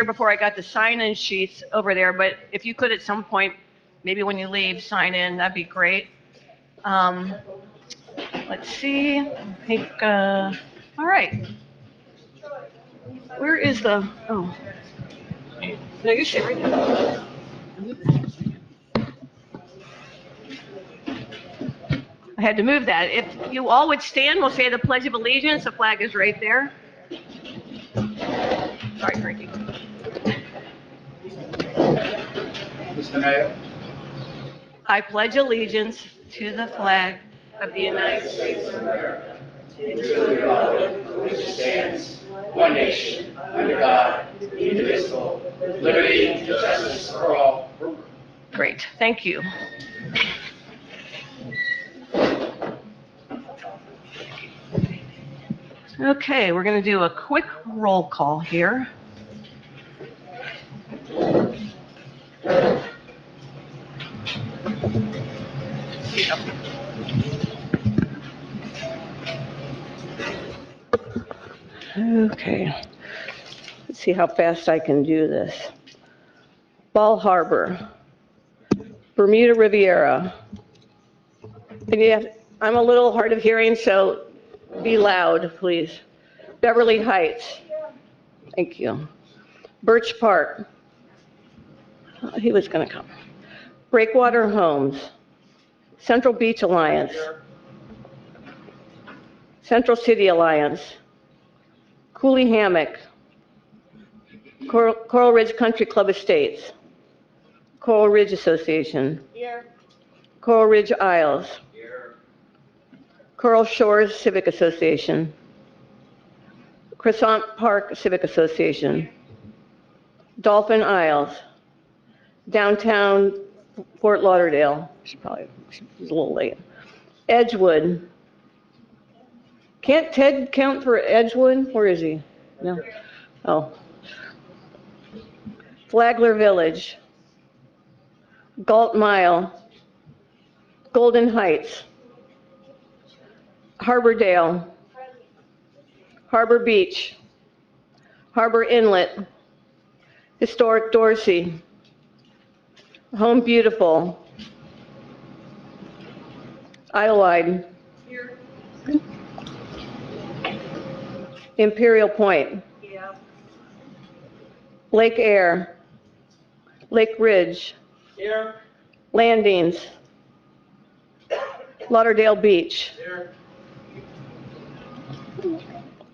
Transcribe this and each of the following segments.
Before I got the sign-in sheets over there, but if you could at some point, maybe when you leave, sign in, that'd be great. Um, let's see, I think, all right. Where is the, oh. No, you sit right there. I had to move that. If you all would stand, we'll say the Pledge of Allegiance. The flag is right there. Sorry, Frankie. Mr. Mayor. I pledge allegiance to the flag of the United States of America, and to the republic for which it stands, one nation, under God, indivisible, with liberty and justice for all. Great, thank you. Okay, we're going to do a quick roll call here. Okay, let's see how fast I can do this. Ball Harbor, Bermuda Riviera. And I'm a little hard of hearing, so be loud, please. Beverly Heights. Thank you. Birch Park. He was going to come. Breakwater Homes. Central Beach Alliance. Central City Alliance. Cooley Hammock. Coral Ridge Country Club Estates. Coral Ridge Association. Here. Coral Ridge Isles. Here. Coral Shores Civic Association. Crescent Park Civic Association. Dolphin Isles. Downtown Fort Lauderdale. She was a little late. Edgewood. Can't Ted count for Edgewood? Where is he? No. Oh. Flagler Village. Galt Mile. Golden Heights. Harbordale. Harbor Beach. Harbor Inlet. Historic Dorsey. Home Beautiful. Idlewild. Here. Imperial Point. Yeah. Lake Air. Lake Ridge. Here. Landings. Lauderdale Beach. Here.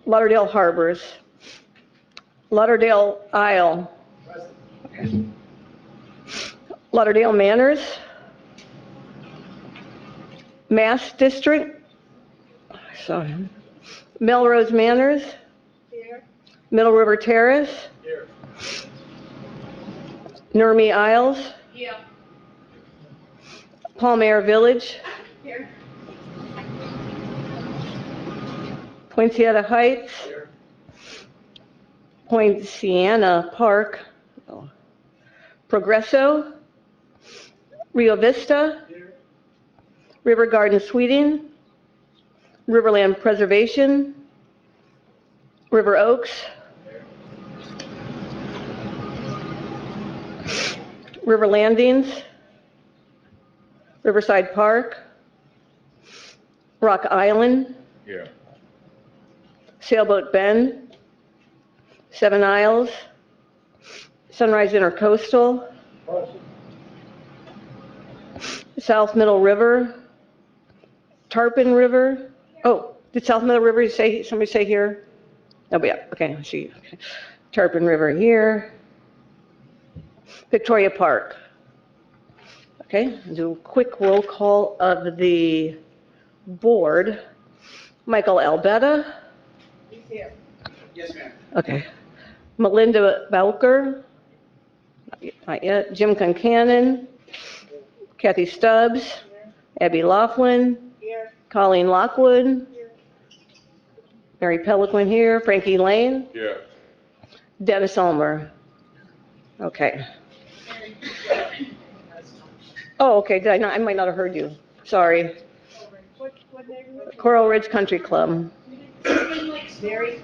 Lauderdale Harbors. Lauderdale Isle. Okay. Lauderdale Manors. Mass District. Sorry. Melrose Manors. Here. Middle River Terrace. Here. Nurmi Isles. Yeah. Palm Air Village. Here. Poinciana Heights. Here. Poinciana Park. Oh. Progresso. Rio Vista. Here. River Garden Sweeting. Riverland Preservation. River Oaks. Here. River Landings. Riverside Park. Rock Island. Here. Sailboat Bend. Seven Isles. Sunrise Intercoastal. South Middle River. Tarpon River. Oh, did South Middle River say, somebody say here? Oh, yeah, okay, I see. Okay. Tarpon River here. Victoria Park. Okay, do a quick roll call of the board. Michael Albetta. He's here. Yes, ma'am. Okay. Melinda Bowker. Not yet. Jim Concanon. Kathy Stubbs. Abby Laughlin. Here. Colleen Lockwood. Here. Mary Peliquin here. Frankie Lane. Yeah. Dennis Ulmer. Okay. Oh, okay, did I not, I might not have heard you. Sorry. What neighborhood? Coral Ridge Country Club. Mary?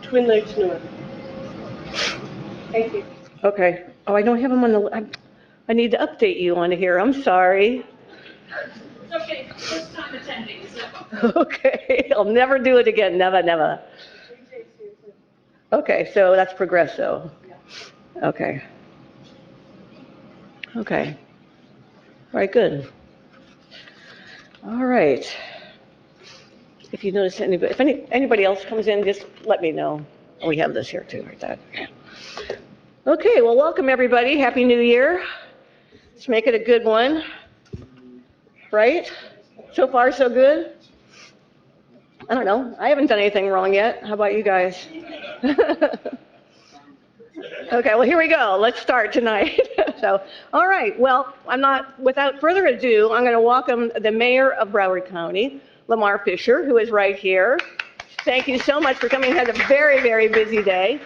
Twin Lakes North. Thank you. Okay. Oh, I don't have them on I need to update you on here. I'm sorry. It's okay, first time attending, so. Okay, I'll never do it again. Never, never. Okay, so that's Progresso. Okay. Okay. All right, good. All right. If you notice anybody, if anybody else comes in, just let me know. We have this here too, right there. Okay, well, welcome everybody. Happy New Year. Let's make it a good one. Right? So far, so good? I don't know. I haven't done anything wrong yet. How about you guys? Okay, well, here we go. Let's start tonight. So, all right. Well, without further ado, I'm going to welcome the mayor of Broward County, Lamar Fisher, who is right here. Thank you so much for coming. He had a very, very busy day.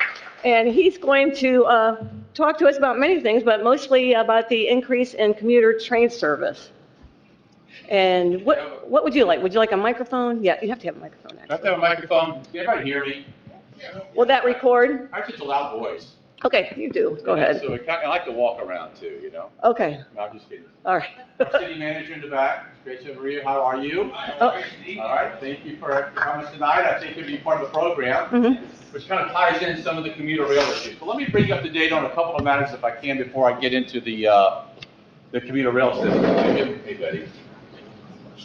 And he's going to talk to us about many things, but mostly about the increase in commuter train service. And what would you like? Would you like a microphone? Yeah, you have to have a microphone, Do I have actually. to have a microphone? Can everybody hear me? Will that record? I have such a loud voice. Okay, you do. Go ahead. So I like to walk around too, you know? Okay, No, I'm just kidding. all right. Our city manager in the back, Rachel Maria, how are you? Oh. All right, thank you for coming tonight. I think it'll be part of the program, Mhm. which kind of ties in some of the commuter rail issues. But let me bring you up to date on a couple of matters if I can before I get into the commuter rail system. Hey, Betty.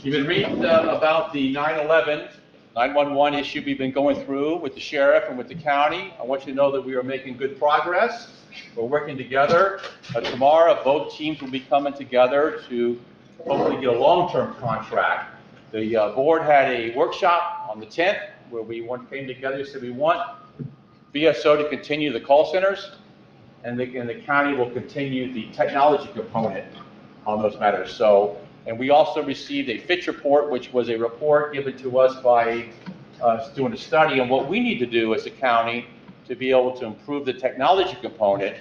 You've been reading about the 9/11, 911 issue we've been going through with the sheriff and with the county. I want you to know that we are making good progress. We're working together. Tomorrow, both teams will be coming together to hopefully get a long-term contract. The board had a workshop on the 10th where we came together and said we want VSO to continue the call centers, and the county will continue the technology component on those matters. So, and we also received a Fitch report, which was a report given to us by doing a study on what we need to do as a county to be able to improve the technology component,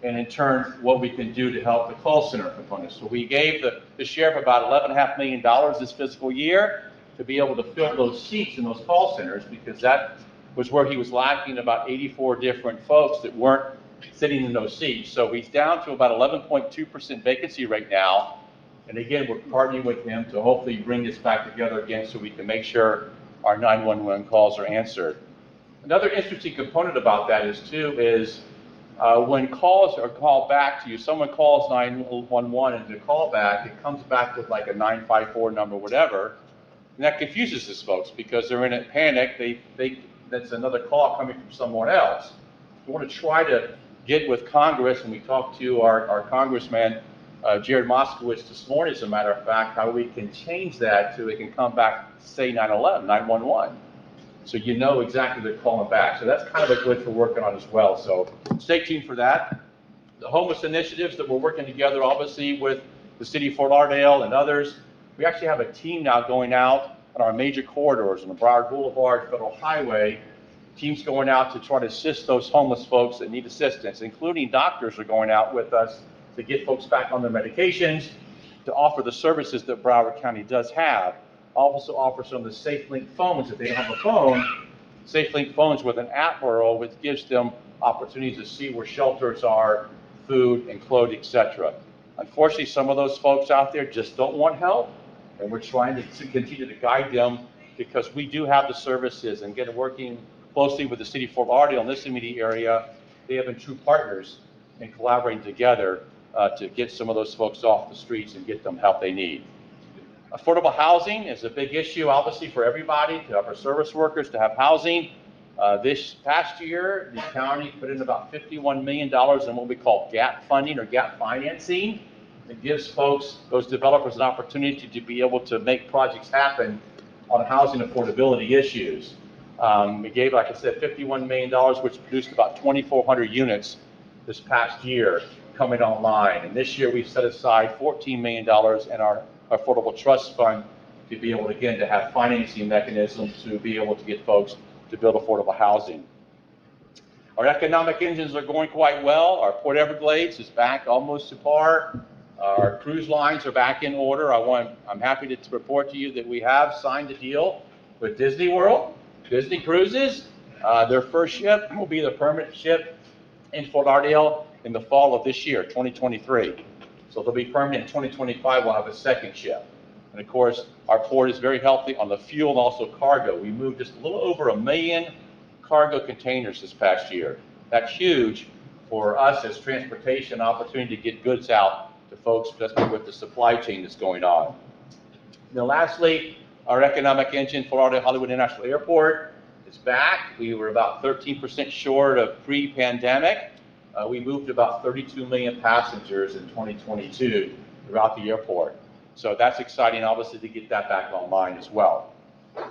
and in turn, what we can do to help the call center component. So we gave the sheriff about $11.5 million this fiscal year to be able to fill those seats in those call centers, because that was where he was lacking about 84 different folks that weren't sitting in those seats. So he's down to about 11.2% vacancy right now. And again, we're partnering with him to hopefully bring this back together again so we can make sure our 911 calls are answered. Another interesting component about that is when calls are called back to you, someone calls 911 and the call back, it comes back with like a 954 number, whatever. And that confuses these folks because they're in a panic. They think that's another call coming from someone else. We want to try to get with Congress, and we talked to our congressman, Jared Moskowitz this morning, as a matter of fact, how we can change that so it can come back, say 911. So you know exactly they're calling back. So that's kind of a glitch we're working on as well. So stay tuned for that. The homeless initiatives that we're working together, obviously, with the city of Fort Lauderdale and others. We actually have a team now going out on our major corridors on the Broward Boulevard, Federal Highway. Teams going out to try to assist those homeless folks that need assistance, including doctors are going out with us to get folks back on their medications, to offer the services that Broward County does have. Also offer some of the SafeLink phones. If they don't have a phone, SafeLink phones with an app world, which gives them opportunities to see where shelters are, food and clothing, etc. Unfortunately, some of those folks out there just don't want help, and we're trying to continue to guide them because we do have the services, and again, working closely with the city of Fort Lauderdale in this immediate area. They have been true partners in collaborating together to get some of those folks off the streets and get them help they need. Affordable housing is a big issue, obviously, for everybody, to have our service workers, to have housing. This past year, the county put in about $51 million in what we call gap funding or gap financing. It gives folks, those developers, an opportunity to be able to make projects happen on housing affordability issues. We gave, like I said, $51 million, which produced about 2,400 units this past year coming online. And this year we've set aside $14 million in our Affordable Trust Fund to be able, again, to have financing mechanisms to be able to get folks to build affordable housing. Our economic engines are going quite well. Our Port Everglades is back almost to par. Our cruise lines are back in order. I'm happy to report to you that we have signed a deal with Disney World, Disney Cruises. Their first ship will be the permanent ship in Fort Lauderdale in the fall of this year, 2023. So they'll be permanent in 2025. We'll have a second ship. And of course, our port is very healthy on the fuel and also cargo. We moved just a little over 1 million cargo containers this past year. That's huge for us as transportation opportunity to get goods out to folks, especially with the supply chain that's going on. Now, lastly, our economic engine, Fort Lauderdale Hollywood International Airport, is back. We were about 13% short of pre-pandemic. We moved about 32 million passengers in 2022 throughout the airport. So that's exciting, obviously, to get that back online as well.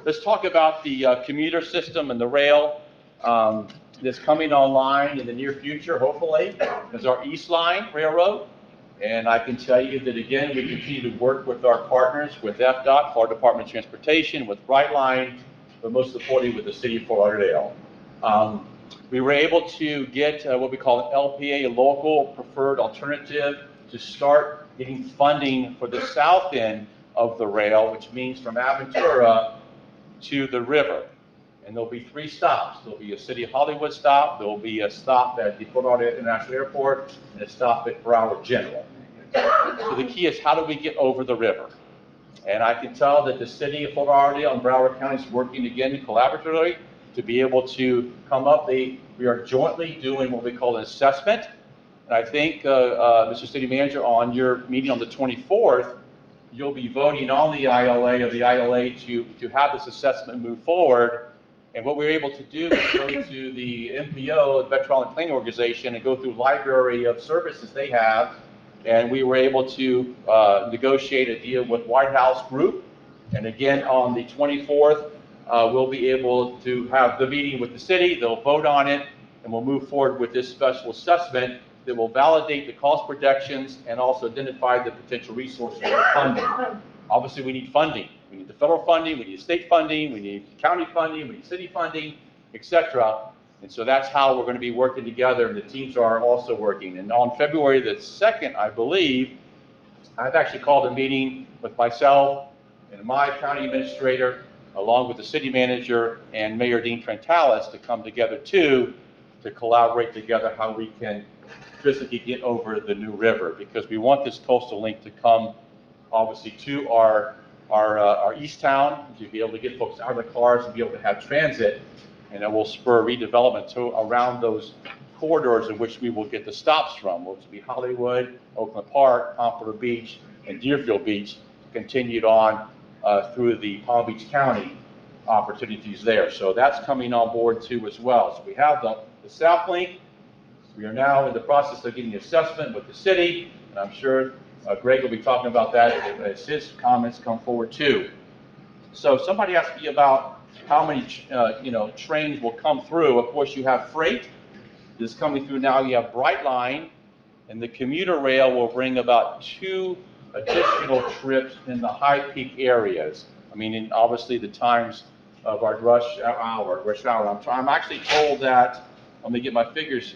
Let's talk about the commuter system and the rail that's coming online in the near future, hopefully, is our East Line Railroad. And I can tell you that, again, we continue to work with our partners, with FDOT, Florida Department of Transportation, with Brightline, but most importantly with the city of Fort Lauderdale. We were able to get what we call an LPA, a local preferred alternative, to start getting funding for the south end of the rail, which means from Aventura to the river. And there'll be 3 stops. There'll be a City of Hollywood stop, there'll be a stop at the Fort Lauderdale International Airport, and a stop at Broward General. So the key is, how do we get over the river? And I can tell that the city of Fort Lauderdale and Broward County is working again collaboratively to be able to come up. We are jointly doing what we call an assessment. And I think, Mr. City Manager, on your meeting on the 24th, you'll be voting on the ILA to have this assessment move forward. And what we were able to do is go to the MPO, the Metropolitan Planning Organization, and go through library of services they have. And we were able to negotiate a deal with White House Group. And again, on the 24th, we'll be able to have the meeting with the city. They'll vote on it, and we'll move forward with this special assessment that will validate the cost projections and also identify the potential resources for funding. Obviously, we need funding. We need the federal funding, we need state funding, we need county funding, we need city funding, etc. And so that's how we're going to be working together, and the teams are also working. And on February the 2nd, I believe, I've actually called a meeting with myself and my county administrator, along with the city manager and Mayor Dean Trentalis, to come together too, to collaborate together how we can physically get over the New River, because we want this coastal link to come, obviously, to our east town, to be able to get folks out of the cars and be able to have transit, and it will spur redevelopment to around those corridors in which we will get the stops from, which will be Hollywood, Oakland Park, Pompano Beach, and Deerfield Beach, continued on through the Palm Beach County opportunities there. So that's coming on board too as well. So we have the South Link. We are now in the process of getting the assessment with the city, and I'm sure Greg will be talking about that as his comments come forward too. So somebody asked me about how many trains will come through. Of course, you have freight that's coming through now. You have Brightline, and the commuter rail will bring about 2 additional trips in the high peak areas. I mean, in obviously the times of our rush hour. I'm actually told that, let me get my figures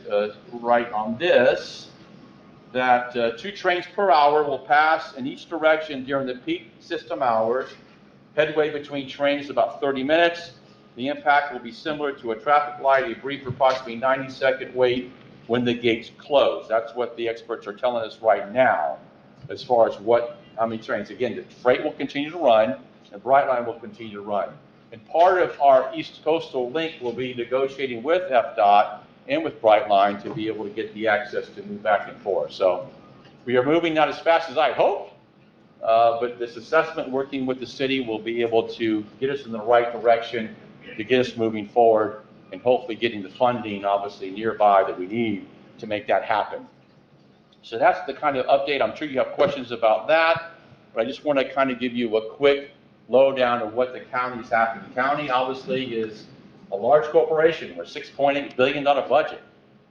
right on this, that 2 trains per hour will pass in each direction during the peak system hours. Headway between trains about 30 minutes. The impact will be similar to a traffic light, a brief approximately 90-second wait when the gates close. That's what the experts are telling us right now, as far as how many trains. Again, the freight will continue to run, and Brightline will continue to run. And part of our East Coastal Link will be negotiating with FDOT and with Brightline to be able to get the access to move back and forth. So we are moving not as fast as I hoped, but this assessment working with the city will be able to get us in the right direction, to get us moving forward, and hopefully getting the funding obviously nearby that we need to make that happen. So that's the kind of update. I'm sure you have questions about that, but I just want to kind of give you a quick lowdown of what the county is happening. The county obviously is a large corporation with a $6.8 billion budget.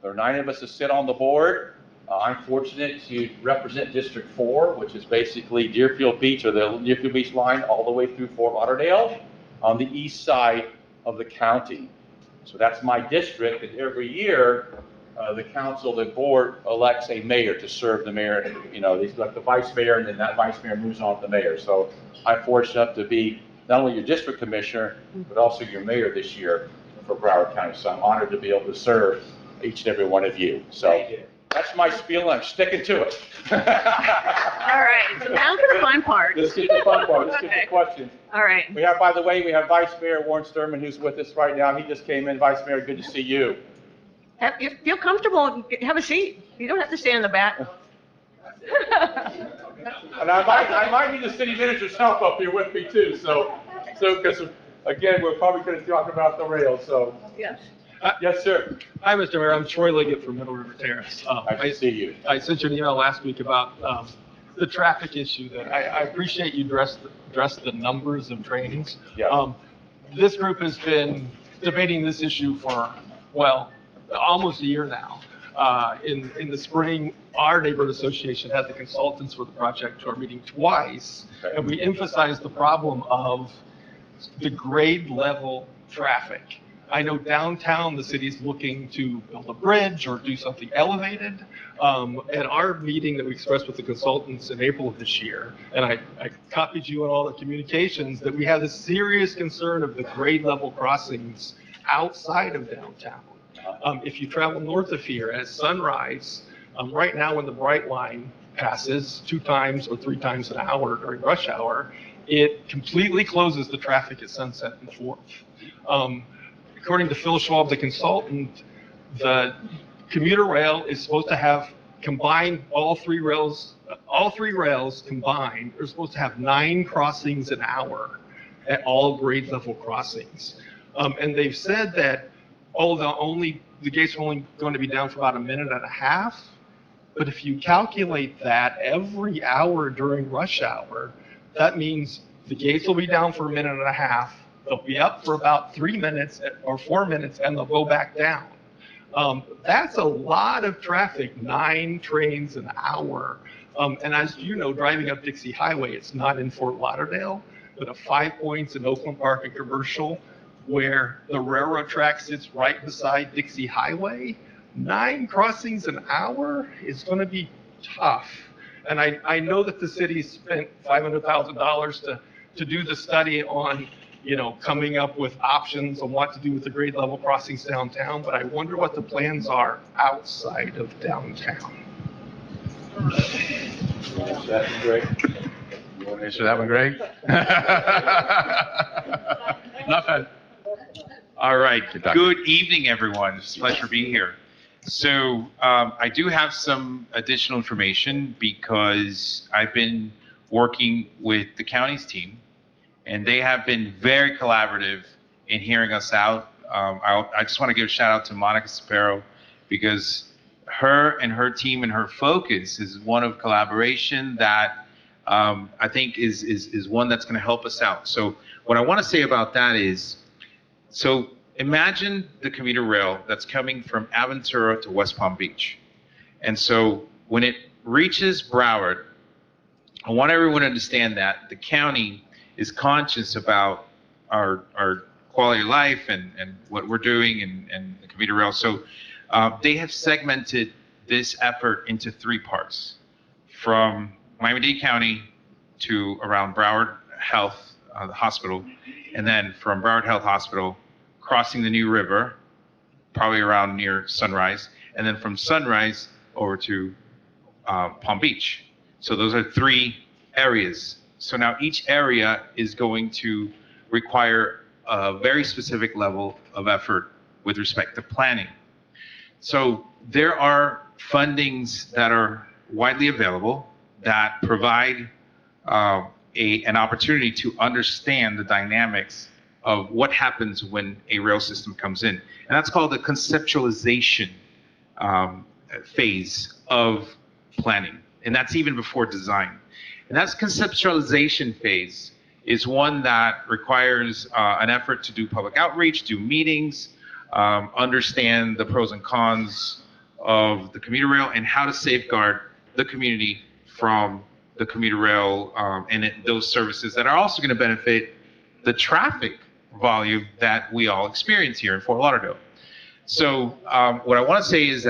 There are 9 of us that sit on the board. I'm fortunate to represent District 4, which is basically Deerfield Beach, or the Deerfield Beach line, all the way through Fort Lauderdale on the east side of the county. So that's my district, and every year the council, the board elects a mayor to serve the mayor. You know, they elect the vice mayor, and then that vice mayor moves on to the mayor. So I'm fortunate enough to be not only your district commissioner, but also your mayor this year for Broward County. So I'm honored to be able to serve each and every one of you. So that's my spiel, and I'm sticking to it. All right, so now for the fun part. Let's get the fun part. Let's get Okay. the questions. All right. We have, by the way, we have Vice Mayor Warren Sturman, who's with us right now. He just came in. Vice Mayor, good to see you. If you feel comfortable, have a seat. You don't have to stand in the back. And I might need the city manager's help up here with me too, so, because, again, we're probably gonna talk about the rails, so. Yes. Yes, sir. Hi, Mr. Mayor. I'm Troy Liggett from Middle River Terrace. Nice to see you. I sent you an email last week about the traffic issue that I appreciate you addressed the numbers of trainings. Yeah. This group has been debating this issue for, well, almost a year now. In the spring, our neighborhood association had the consultants for the project to our meeting twice, Okay. and we emphasized the problem of the grade level traffic. I know downtown, the city's looking to build a bridge or do something elevated. At our meeting that we expressed with the consultants in April of this year, and I copied you on all the communications, that we have a serious concern of the grade level crossings outside of downtown. If you travel north of here at sunrise, right now when the Bright Line passes 2 times or 3 times an hour during rush hour, it completely closes the traffic at Sunset and 4th. According to Phil Schwab, the consultant, the commuter rail is supposed to have combined all three rails combined are supposed to have 9 crossings an hour at all grade level crossings. And they've said that, the gates are only going to be down for about a minute and a half. But if you calculate that every hour during rush hour, that means the gates will be down for a minute and a half. They'll be up for about 3 minutes or 4 minutes, and they'll go back down. That's a lot of traffic, 9 trains an hour. And as you know, driving up Dixie Highway, it's not in Fort Lauderdale, but at 5 Points in Oakland Park and Commercial, where the railroad track sits right beside Dixie Highway, 9 crossings an hour is going to be tough. And I know that the city spent $500,000 to do the study on, coming up with options on what to do with the grade level crossings downtown, but I wonder what the plans are outside of downtown. That's great. You want to answer that one, Greg? Nothing. All right. Good evening, everyone. It's a pleasure being here. So I do have some additional information because I've been working with the county's team, and they have been very collaborative in hearing us out. I just want to give a shout out to Monica Sapero, because her and her team and her focus is one of collaboration that I think is one that's going to help us out. So what I want to say about that is, so imagine the commuter rail that's coming from Aventura to West Palm Beach. And so when it reaches Broward, I want everyone to understand that the county is conscious about our quality of life and what we're doing and the commuter rail. So they have segmented this effort into 3 parts, from Miami-Dade County to around Broward Health, the hospital, and then from Broward Health Hospital, crossing the New River, probably around near Sunrise, and then from Sunrise over to Palm Beach. So those are 3 areas. So now each area is going to require a very specific level of effort with respect to planning. So there are fundings that are widely available that provide an opportunity to understand the dynamics of what happens when a rail system comes in. And that's called the conceptualization phase of planning. And that's even before design. And that conceptualization phase is one that requires an effort to do public outreach, do meetings, understand the pros and cons of the commuter rail and how to safeguard the community from the commuter rail and those services that are also going to benefit the traffic volume that we all experience here in Fort Lauderdale. So what I want to say is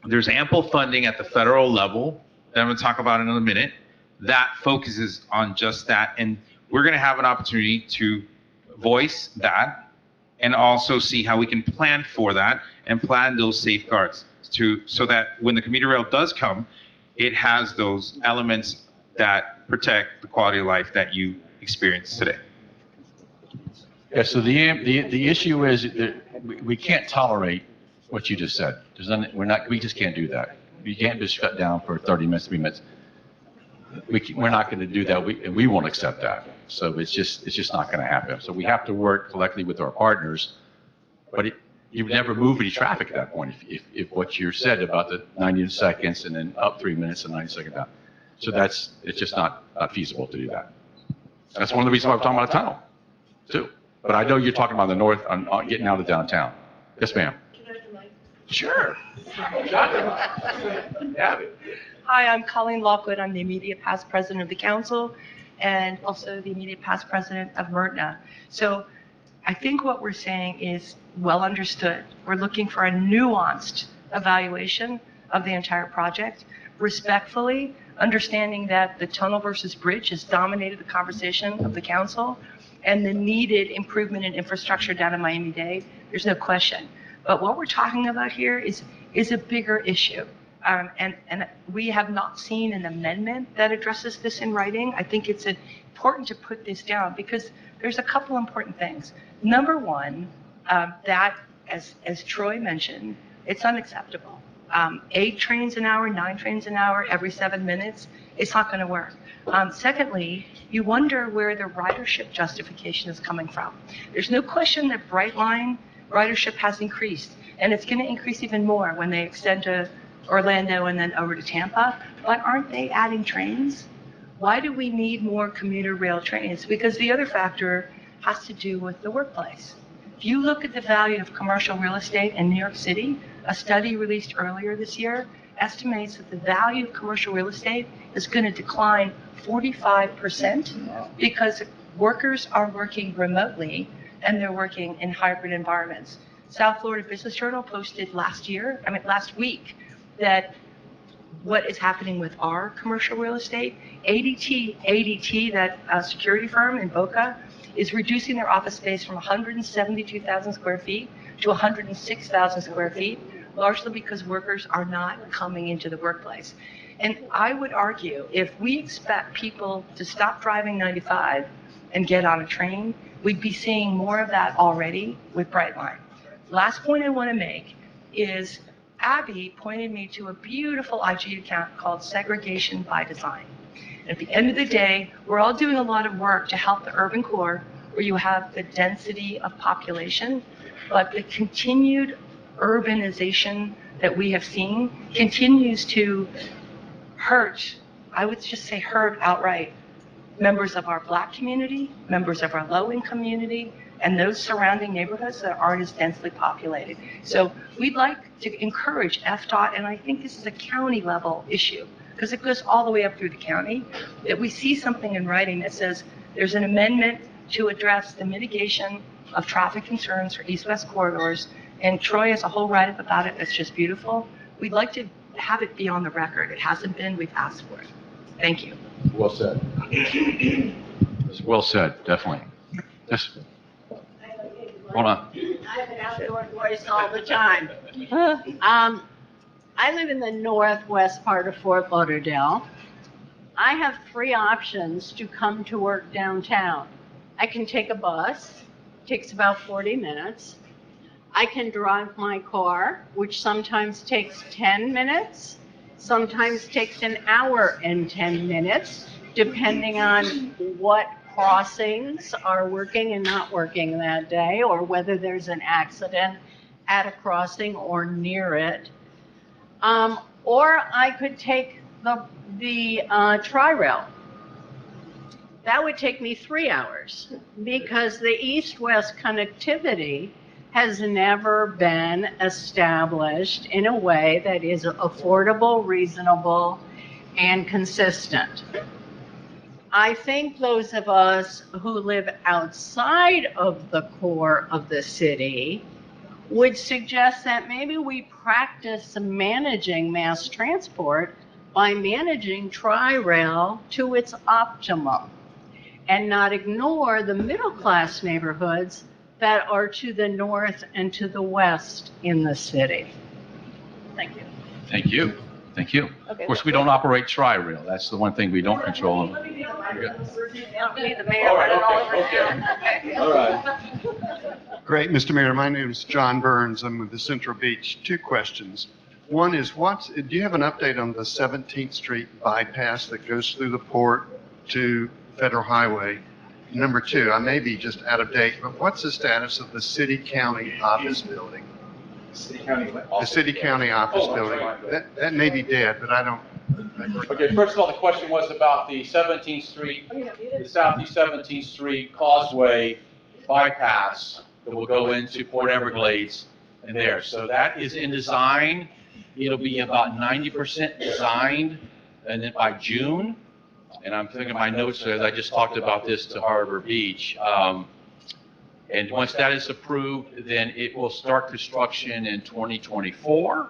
there's ample funding at the federal level that I'm going to talk about in a minute that focuses on just that. And we're going to have an opportunity to voice that and also see how we can plan for that and plan those safeguards so that when the commuter rail does come, it has those elements that protect the quality of life that you experience today. Yeah, so the issue is that we can't tolerate what you just said. We just can't do that. We can't just shut down for 30 minutes, 3 minutes. We're not going to do that, and we won't accept that. So it's just not going to happen. So we have to work collectively with our partners, but you never move any traffic at that point if what you said about the 90 seconds and then up 3 minutes and 90 seconds down. So it's just not feasible to do that. That's one of the reasons why we're talking about a tunnel, too. But I know you're talking about the north on getting out of downtown. Yes, ma'am. Sure. Yeah. Hi, I'm Colleen Lockwood. I'm the immediate past president of the council and also the immediate past president of Myrtna. So I think what we're saying is well understood. We're looking for a nuanced evaluation of the entire project, respectfully understanding that the tunnel versus bridge has dominated the conversation of the council and the needed improvement in infrastructure down in Miami-Dade. There's no question. But what we're talking about here is a bigger issue. And we have not seen an amendment that addresses this in writing. I think it's important to put this down because there's a couple important things. Number one, that, as Troy mentioned, it's unacceptable. 8 trains an hour, 9 trains an hour, every 7 minutes, it's not going to work. Secondly, you wonder where the ridership justification is coming from. There's no question that Brightline ridership has increased, and it's going to increase even more when they extend to Orlando and then over to Tampa. But aren't they adding trains? Why do we need more commuter rail trains? Because the other factor has to do with the workplace. If you look at the value of commercial real estate in New York City, a study released earlier this year estimates that the value of commercial real estate is going to decline 45% because workers are working remotely and they're working in hybrid environments. South Florida Business Journal posted last week, that what is happening with our commercial real estate. ADT, that security firm in Boca, is reducing their office space from 172,000 square feet to 106,000 square feet, largely because workers are not coming into the workplace. And I would argue, if we expect people to stop driving 95 and get on a train, we'd be seeing more of that already with Brightline. Last point I want to make is Abby pointed me to a beautiful IG account called Segregation by Design. At the end of the day, we're all doing a lot of work to help the urban core where you have the density of population, but the continued urbanization that we have seen continues to hurt, I would just say hurt outright, members of our Black community, members of our low-income community, and those surrounding neighborhoods that aren't as densely populated. So we'd like to encourage FDOT, and I think this is a county level issue, because it goes all the way up through the county, that we see something in writing that says there's an amendment to address the mitigation of traffic concerns for east-west corridors, and Troy has a whole write-up about it that's just beautiful. We'd like to have it be on the record. It hasn't been, we've asked for it. Thank you. Well said. It's well said, definitely. Yes. Hold on. I have an outdoor voice all the time. I live in the northwest part of Fort Lauderdale. I have 3 options to come to work downtown. I can take a bus, takes about 40 minutes. I can drive my car, which sometimes takes 10 minutes, sometimes takes an hour and 10 minutes, depending on what crossings are working and not working that day, or whether there's an accident at a crossing or near it. Or I could take the Tri-Rail. That would take me 3 hours because the east-west connectivity has never been established in a way that is affordable, reasonable, and consistent. I think those of us who live outside of the core of the city would suggest that maybe we practice managing mass transport by managing Tri-Rail to its optimum and not ignore the middle-class neighborhoods that are to the north and to the west in the city. Thank you. Thank you. Thank you. Okay, Of course, we don't operate Tri-Rail. That's the one thing we don't control. Let me be the mayor. All right, all over okay, town. okay. All right. Great, Mr. Mayor. My name is John Burns. I'm with the Central Beach. Two questions. One is, do you have an update on the 17th Street bypass that goes through the port to Federal Highway? Number two, I may be just out of date, but what's the status of the city-county office building? The city-county office Oh, building. sorry. That may be dead, but I don't. Okay, first of all, the question was about the 17th Street, the Southeast 17th Street Causeway bypass that will go into Port Everglades and there. So that is in design. It'll be about 90% designed, and then by June, and I'm thinking my notes as I just talked about this to Harbor Beach. And once that is approved, then it will start construction in 2024.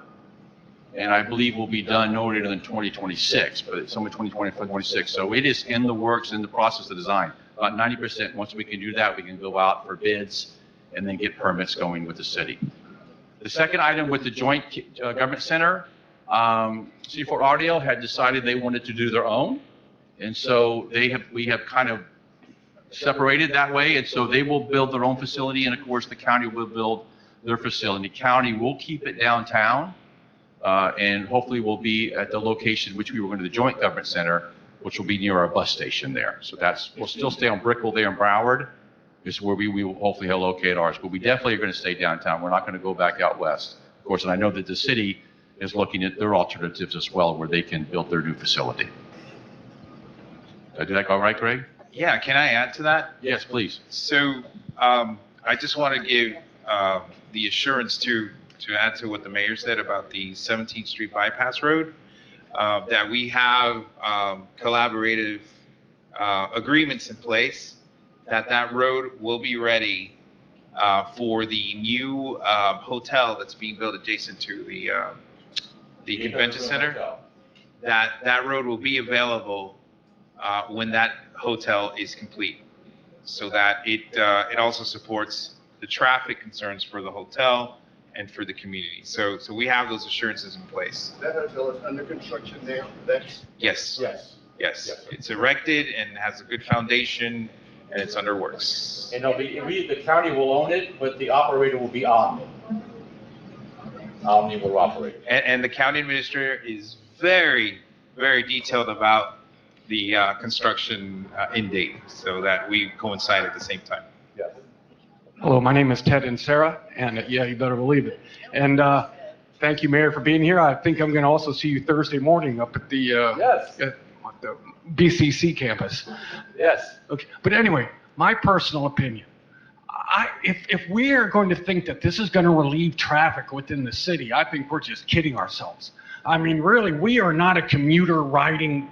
And I believe will be done no later than 2026, but it's somewhere 2024, 26. So it is in the works, in the process of design. About 90%. Once we can do that, we can go out for bids and then get permits going with the city. The second item with the Joint Government Center, City of Fort Lauderdale had decided they wanted to do their own. And so we have kind of separated that way. And so they will build their own facility. And of course, the county will build their facility. The county will keep it downtown. And hopefully will be at the location which we were going to the Joint Government Center, which will be near our bus station there. So we'll still stay on Brickell there in Broward, is where we will hopefully locate ours. But we definitely are going to stay downtown. We're not going to go back out west. Of course, and I know that the city is looking at their alternatives as well, where they can build their new facility. Did that go all right, Greg? Yeah, can I add to that? Yes, please. So I just want to give the assurance to add to what the mayor said about the 17th Street bypass road, that we have collaborative agreements in place that road will be ready for the new hotel that's being built adjacent to the convention center. That road will be available when that hotel is complete, so that it also supports the traffic concerns for the hotel and for the community. So we have those assurances in place. That hotel is under construction now. Yes. Yes. Yes. It's erected and has a good foundation, and it's under works. And the county will own it, but the operator will be Omni. Omni will operate it. And the county administrator is very, very detailed about the construction end date, so that we coincide at the same time. Yes. Hello, my name is Ted and Sarah, and yeah, you better believe it. And thank you, Mayor, for being here. I think I'm going to also see you Thursday morning up at the Yes. at the BCC campus. Yes. Okay, but anyway, my personal opinion. If we are going to think that this is going to relieve traffic within the city, I think we're just kidding ourselves. I mean, really, we are not a commuter riding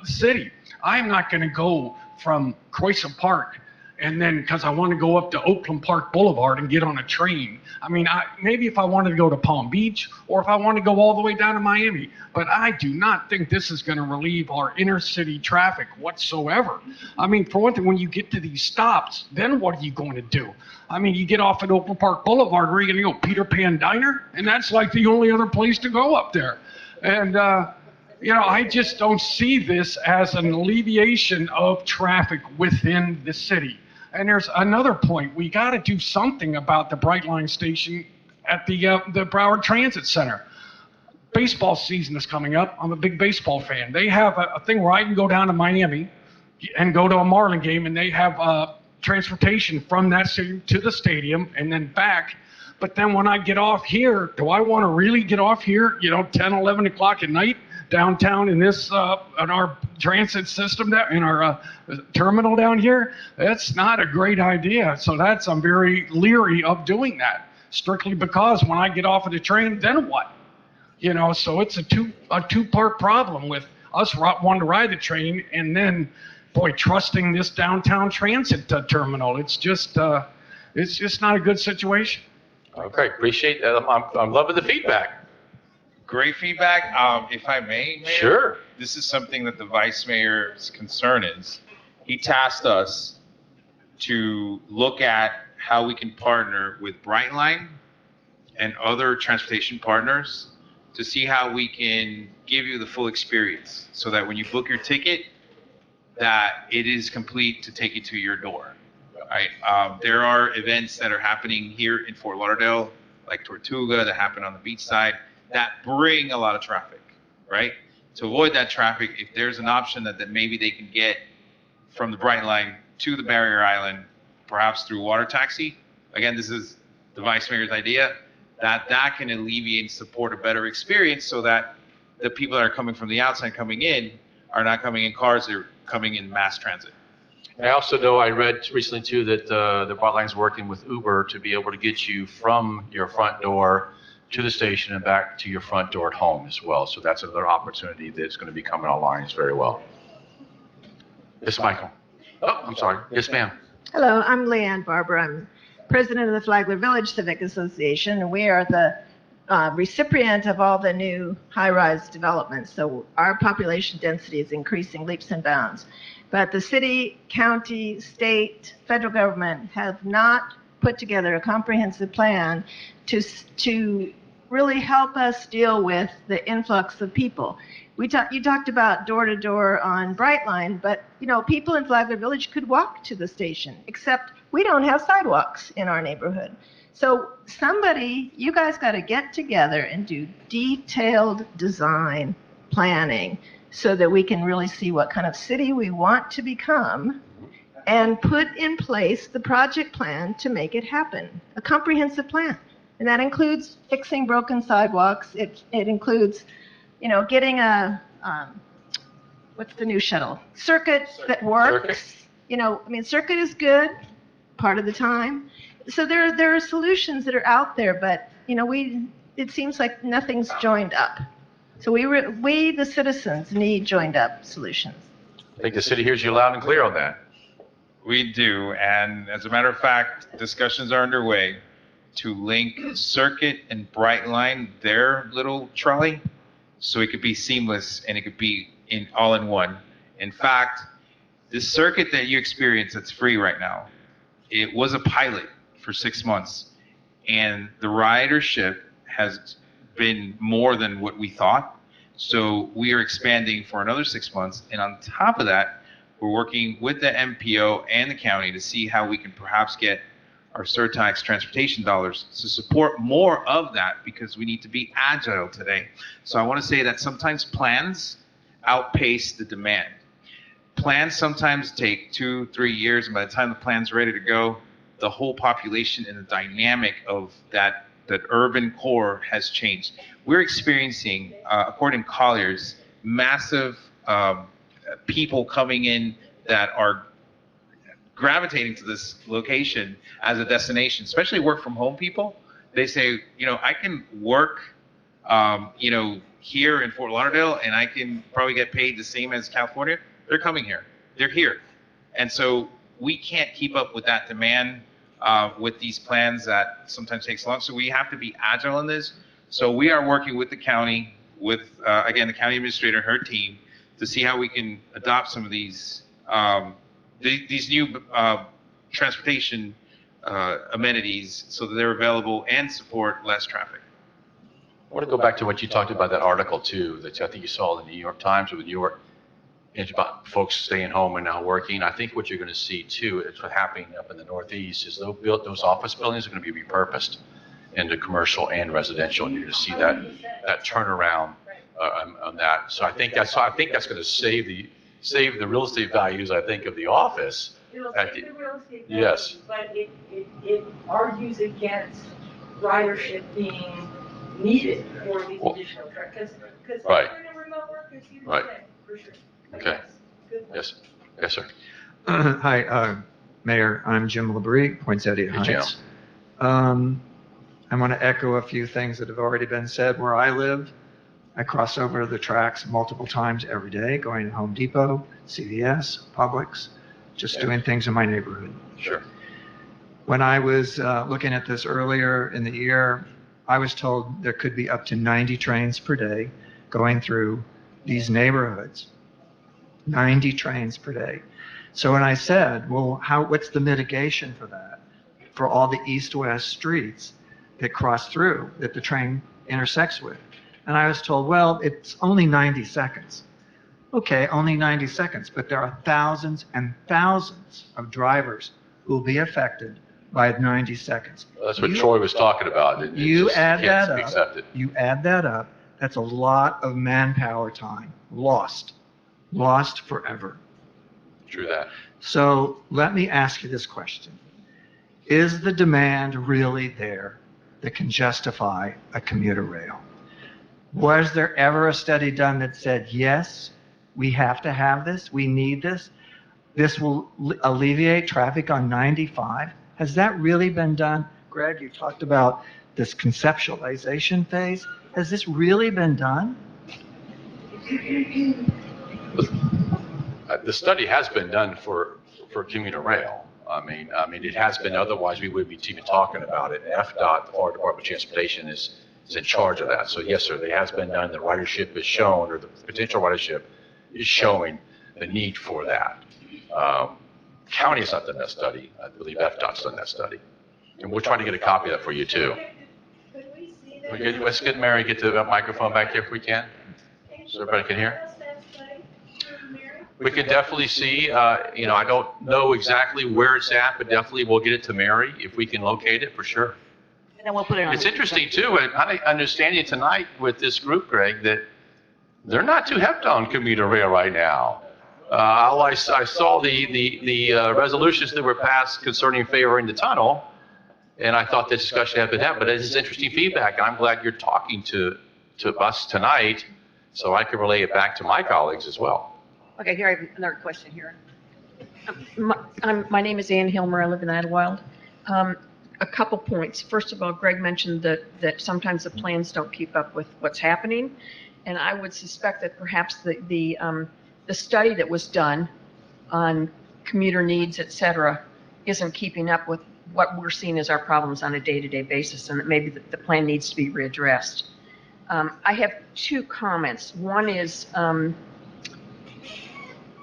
city. I'm not going to go from Croissant Park and then because I want to go up to Oakland Park Boulevard and get on a train. I mean, maybe if I wanted to go to Palm Beach or if I want to go all the way down to Miami, but I do not think this is going to relieve our inner city traffic whatsoever. I mean, for one thing, when you get to these stops, then what are you going to do? I mean, you get off at Oakland Park Boulevard, where are you going to go? Peter Pan Diner? And that's like the only other place to go up there. And, you know, I just don't see this as an alleviation of traffic within the city. And there's another point. We got to do something about the Brightline station at the Broward Transit Center. Baseball season is coming up. I'm a big baseball fan. They have a thing where I can go down to Miami and go to a Marlin game, and they have transportation from that city to the stadium and then back. But then when I get off here, do I want to really get off here, you know, 10, 11 o'clock at night downtown in this, in our transit system, in our terminal down here? That's not a great idea. So I'm very leery of doing that, strictly because when I get off of the train, then what? You know, so it's a two-part problem with us wanting to ride the train and then, boy, trusting this downtown transit terminal. It's just not a good situation. Okay, appreciate that. I'm loving the feedback. Great feedback. If I may, Mayor, Sure. this is something that the vice mayor's concern is. He tasked us to look at how we can partner with Brightline and other transportation partners to see how we can give you the full experience so that when you book your ticket, that it is complete to take you to your door. Right? There are events that are happening here in Fort Lauderdale, like Tortuga, that happen on the beach side, that bring a lot of traffic, right? To avoid that traffic, if there's an option that maybe they can get from the Bright Line to the Barrier Island, perhaps through water taxi, again, this is the vice mayor's idea, that can alleviate and support a better experience so that the people that are coming from the outside coming in are not coming in cars, they're coming in mass transit. I also know, I read recently too, that the Brightline's working with Uber to be able to get you from your front door to the station and back to your front door at home as well. So that's another opportunity that's going to be coming online very well. Yes, Michael. Oh, I'm sorry. Yes, ma'am. Hello, I'm Leanne Barber. I'm president of the Flagler Village Civic Association, and we are the recipient of all the new high-rise developments. So our population density is increasing leaps and bounds. But the city, county, state, federal government have not put together a comprehensive plan to really help us deal with the influx of people. You talked about door-to-door on Brightline, but people in Flagler Village could walk to the station, except we don't have sidewalks in our neighborhood. So you guys got to get together and do detailed design planning so that we can really see what kind of city we want to become and put in place the project plan to make it happen, a comprehensive plan. And that includes fixing broken sidewalks. It includes, getting what's the new shuttle? Circuit that works. Circuit is good part of the time. So there are solutions that are out there, but, it seems like nothing's joined up. So we, the citizens, need joined up solutions. I think the city hears you loud and clear on that. We do, and as a matter of fact, discussions are underway to link Circuit and Brightline, their little trolley, so it could be seamless and it could be all in one. In fact, the Circuit that you experience that's free right now, it was a pilot for 6 months, and the ridership has been more than what we thought. So we are expanding for another 6 months, and on top of that, we're working with the MPO and the county to see how we can perhaps get our surtax transportation dollars to support more of that, because we need to be agile today. So I want to say that sometimes plans outpace the demand. Plans sometimes take 2-3 years, and by the time the plan's ready to go, the whole population and the dynamic of that urban core has changed. We're experiencing, according to Colliers, massive people coming in that are gravitating to this location as a destination, especially work from home people. They say, I can work, here in Fort Lauderdale, and I can probably get paid the same as California. They're coming here. They're here. And so we can't keep up with that demand with these plans that sometimes takes long. So we have to be agile in this. So we are working with the county, with, again, the county administrator and her team, to see how we can adopt some of these new transportation amenities so that they're available and support less traffic. I want to go back to what you talked about, that article too, that I think you saw in the New York Times with New York. It's about folks staying home and now working. I think what you're going to see too, is what's happening up in the Northeast, is those office buildings are going to be repurposed into commercial and residential, and you're going to see that turnaround on that. So I think that's going to save the real estate values, I think, of the office. It'll save the real estate value, Yes. but it argues against ridership being needed for these additional trucks. Because Right. remote workers, you Right. say, for sure. Okay. Yes. Yes, sir. Hi, Mayor. I'm Jim LeBrie, Poinsettia Hey, Jim. Heights. I want to echo a few things that have already been said. Where I live, I cross over the tracks multiple times every day, going to Home Depot, CVS, Publix, just doing things in my neighborhood. Sure. When I was looking at this earlier in the year, I was told there could be up to 90 trains per day going through these neighborhoods. 90 trains per day. So when I said, well, what's the mitigation for that? For all the east-west streets that cross through, that the train intersects with? And I was told, well, it's only 90 seconds. Okay, only 90 seconds, but there are thousands and thousands of drivers who will be affected by 90 seconds. That's what Troy was talking about. You add that up, that's a lot of manpower time lost forever. True that. So let me ask you this question. Is the demand really there that can justify a commuter rail? Was there ever a study done that said, yes, we have to have this, we need this, this will alleviate traffic on 95? Has that really been done? Greg, you talked about this conceptualization phase. Has this really been done? The study has been done for commuter rail. I mean, it has been, otherwise we would be even talking about it. FDOT, the Florida Department of Transportation, is in charge of that. So yes, sir, it has been done. The ridership is shown, or the potential ridership is showing the need for that. County has not done that study. I believe FDOT's done that study. And we'll try to get a copy of that for you too. Let's get Mary, get the microphone back here if we can, so everybody can hear. We can definitely see, I don't know exactly where it's at, but definitely we'll get it to Mary if we can locate it for sure. And then we'll put it on. It's interesting too, and I understand you tonight with this group, Greg, that they're not too hepped on commuter rail right now. I saw the resolutions that were passed concerning favoring the tunnel, and I thought the discussion had been had, but it's interesting feedback, and I'm glad you're talking to us tonight, so I can relay it back to my colleagues as well. Okay, here I have another question here. My name is Ann Hilmer. I live in Idlewild. A couple points. First of all, Greg mentioned that sometimes the plans don't keep up with what's happening, and I would suspect that perhaps the study that was done on commuter needs, et cetera, isn't keeping up with what we're seeing as our problems on a day-to-day basis, and that maybe the plan needs to be readdressed. I have two comments. One is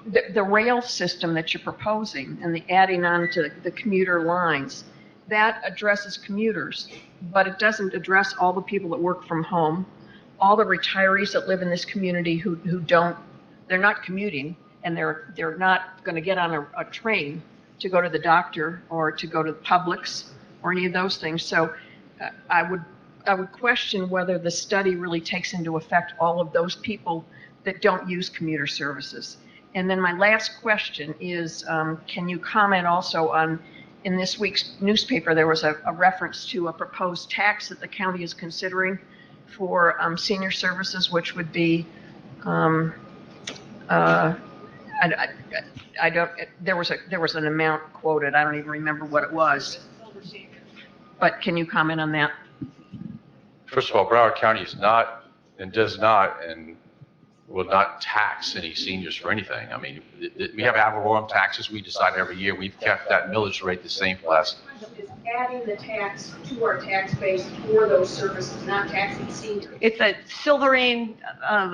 the rail system that you're proposing and the adding on to the commuter lines, that addresses commuters, but it doesn't address all the people that work from home, all the retirees that live in this community who they're not commuting, and they're not going to get on a train to go to the doctor or to go to Publix or any of those things. So I would question whether the study really takes into effect all of those people that don't use commuter services. And then my last question is, can you comment also on, in this week's newspaper, there was a reference to a proposed tax that the county is considering for senior services, which would be, there was an amount quoted. I don't even remember what it was. But can you comment on that? First of all, Broward County is not and does not and will not tax any seniors for anything. I mean, we have ad valorem taxes we decide every year. We've kept that millage rate the same for the last. Is adding the tax to our tax base for those services, not taxing seniors. It's a silvering of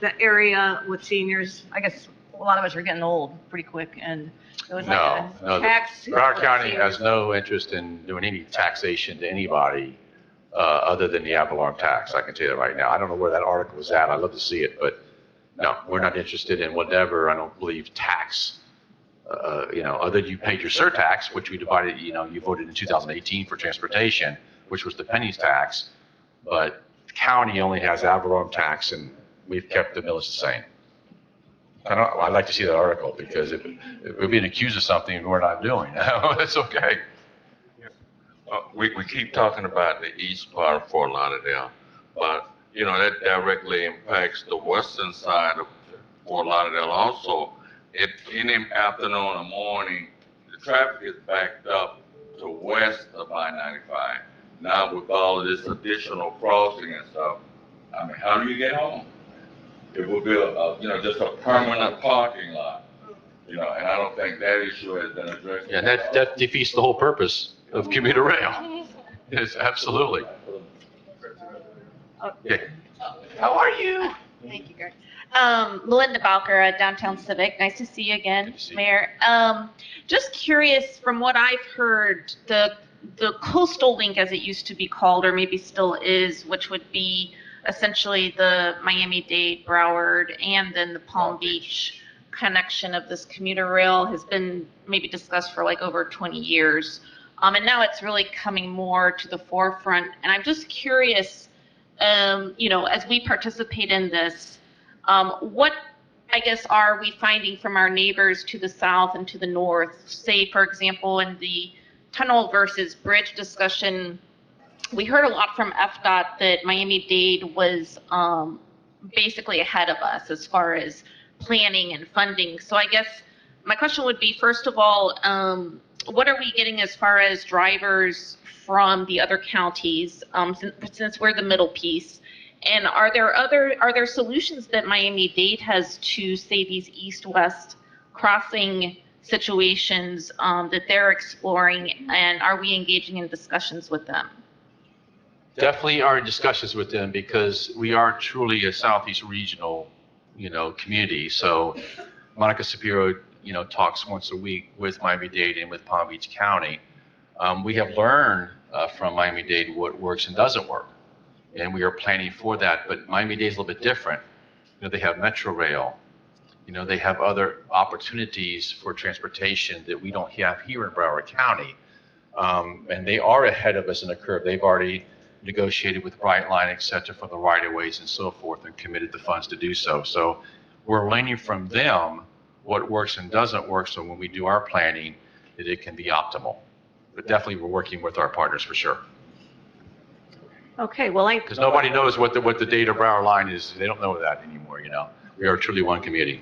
the area with seniors. I guess a lot of us are getting old pretty quick, and it was No. tax. Broward County has no interest in doing any taxation to anybody other than the ad valorem tax. I can tell you that right now. I don't know where that article was at. I'd love to see it, but no, we're not interested in whatever, I don't believe, tax, other than you paid your surtax, which we divided, you voted in 2018 for transportation, which was the pennies tax, but the county only has ad valorem tax, and we've kept the millage the same. I'd like to see that article, because if we're being accused of something we're not doing, that's okay. We keep talking about the east part of Fort Lauderdale, but that directly impacts the western side of Fort Lauderdale also. If any afternoon or morning, the traffic is backed up to west of I-95. Now with all of this additional crossing and stuff, I mean, how do you get home? It will be just a permanent parking lot. You know, and I don't think that issue has been addressed. Yeah, that defeats the whole purpose of commuter rail. Yes, absolutely. Okay. How are you? Thank you, Greg. Melinda Balker at Downtown Civic. Nice to see you again, Good to see you. Mayor. Just curious, from what I've heard, the coastal link, as it used to be called, or maybe still is, which would be essentially the Miami-Dade, Broward, and then the Palm Beach connection of this commuter rail, has been maybe discussed for like over 20 years. And now it's really coming more to the forefront. And I'm just curious, as we participate in this, what, I guess, are we finding from our neighbors to the south and to the north? Say, for example, in the tunnel versus bridge discussion, we heard a lot from FDOT that Miami-Dade was basically ahead of us as far as planning and funding. So I guess my question would be, first of all, what are we getting as far as drivers from the other counties, since we're the middle piece? And are there solutions that Miami-Dade has to, say, these east-west crossing situations that they're exploring, and are we engaging in discussions with them? Definitely are in discussions with them, because we are truly a Southeast regional, community. So Monica Sapiro, talks once a week with Miami-Dade and with Palm Beach County. We have learned from Miami-Dade what works and doesn't work, and we are planning for that. But Miami-Dade is a little bit different. They have Metro Rail. They have other opportunities for transportation that we don't have here in Broward County. And they are ahead of us in the curve. They've already negotiated with Brightline, et cetera, for the right-of-ways and so forth, and committed the funds to do so. So we're learning from them what works and doesn't work, so when we do our planning, that it can be optimal. But definitely, we're working with our partners for sure. Okay, well, Because nobody knows what the Dade or Broward line is. They don't know that anymore, We are truly one community.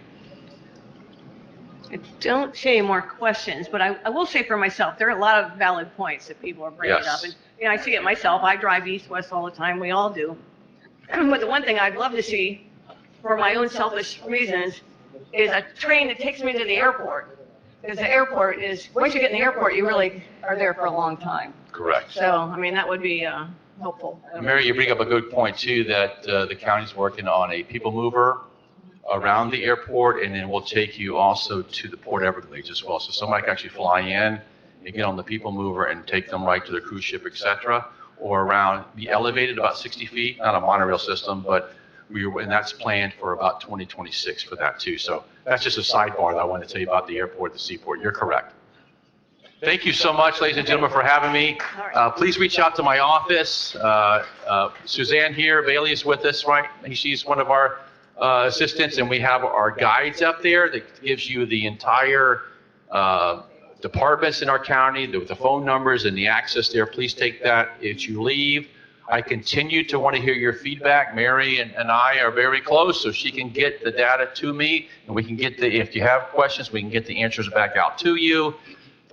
I don't see any more questions, but I will say for myself, there are a lot of valid points that people are bringing up. Yes. And, I see it myself. I drive east-west all the time. We all do. But the one thing I'd love to see, for my own selfish reasons, is a train that takes me to the airport. Because the airport is, once you get in the airport, you really are there for a long time. Correct. So, that would be helpful. Mary, you bring up a good point too, that the county's working on a people mover around the airport, and then we'll take you also to the Port Everglades as well. So somebody can actually fly in and get on the people mover and take them right to the cruise ship, et cetera, or around, be elevated about 60 feet, not a monorail system, but and that's planned for about 2026 for that too. So that's just a sidebar that I wanted to tell you about the airport, the seaport. You're correct. Thank you so much, ladies and gentlemen, for having me. Please reach out to my office. Suzanne here, Bailey is with us, right? She's one of our assistants, and we have our guides up there that gives you the entire departments in our county with the phone numbers and the access there. Please take that as you leave. I continue to want to hear your feedback. Mary and I are very close, so she can get the data to me, and we can get if you have questions, we can get the answers back out to you.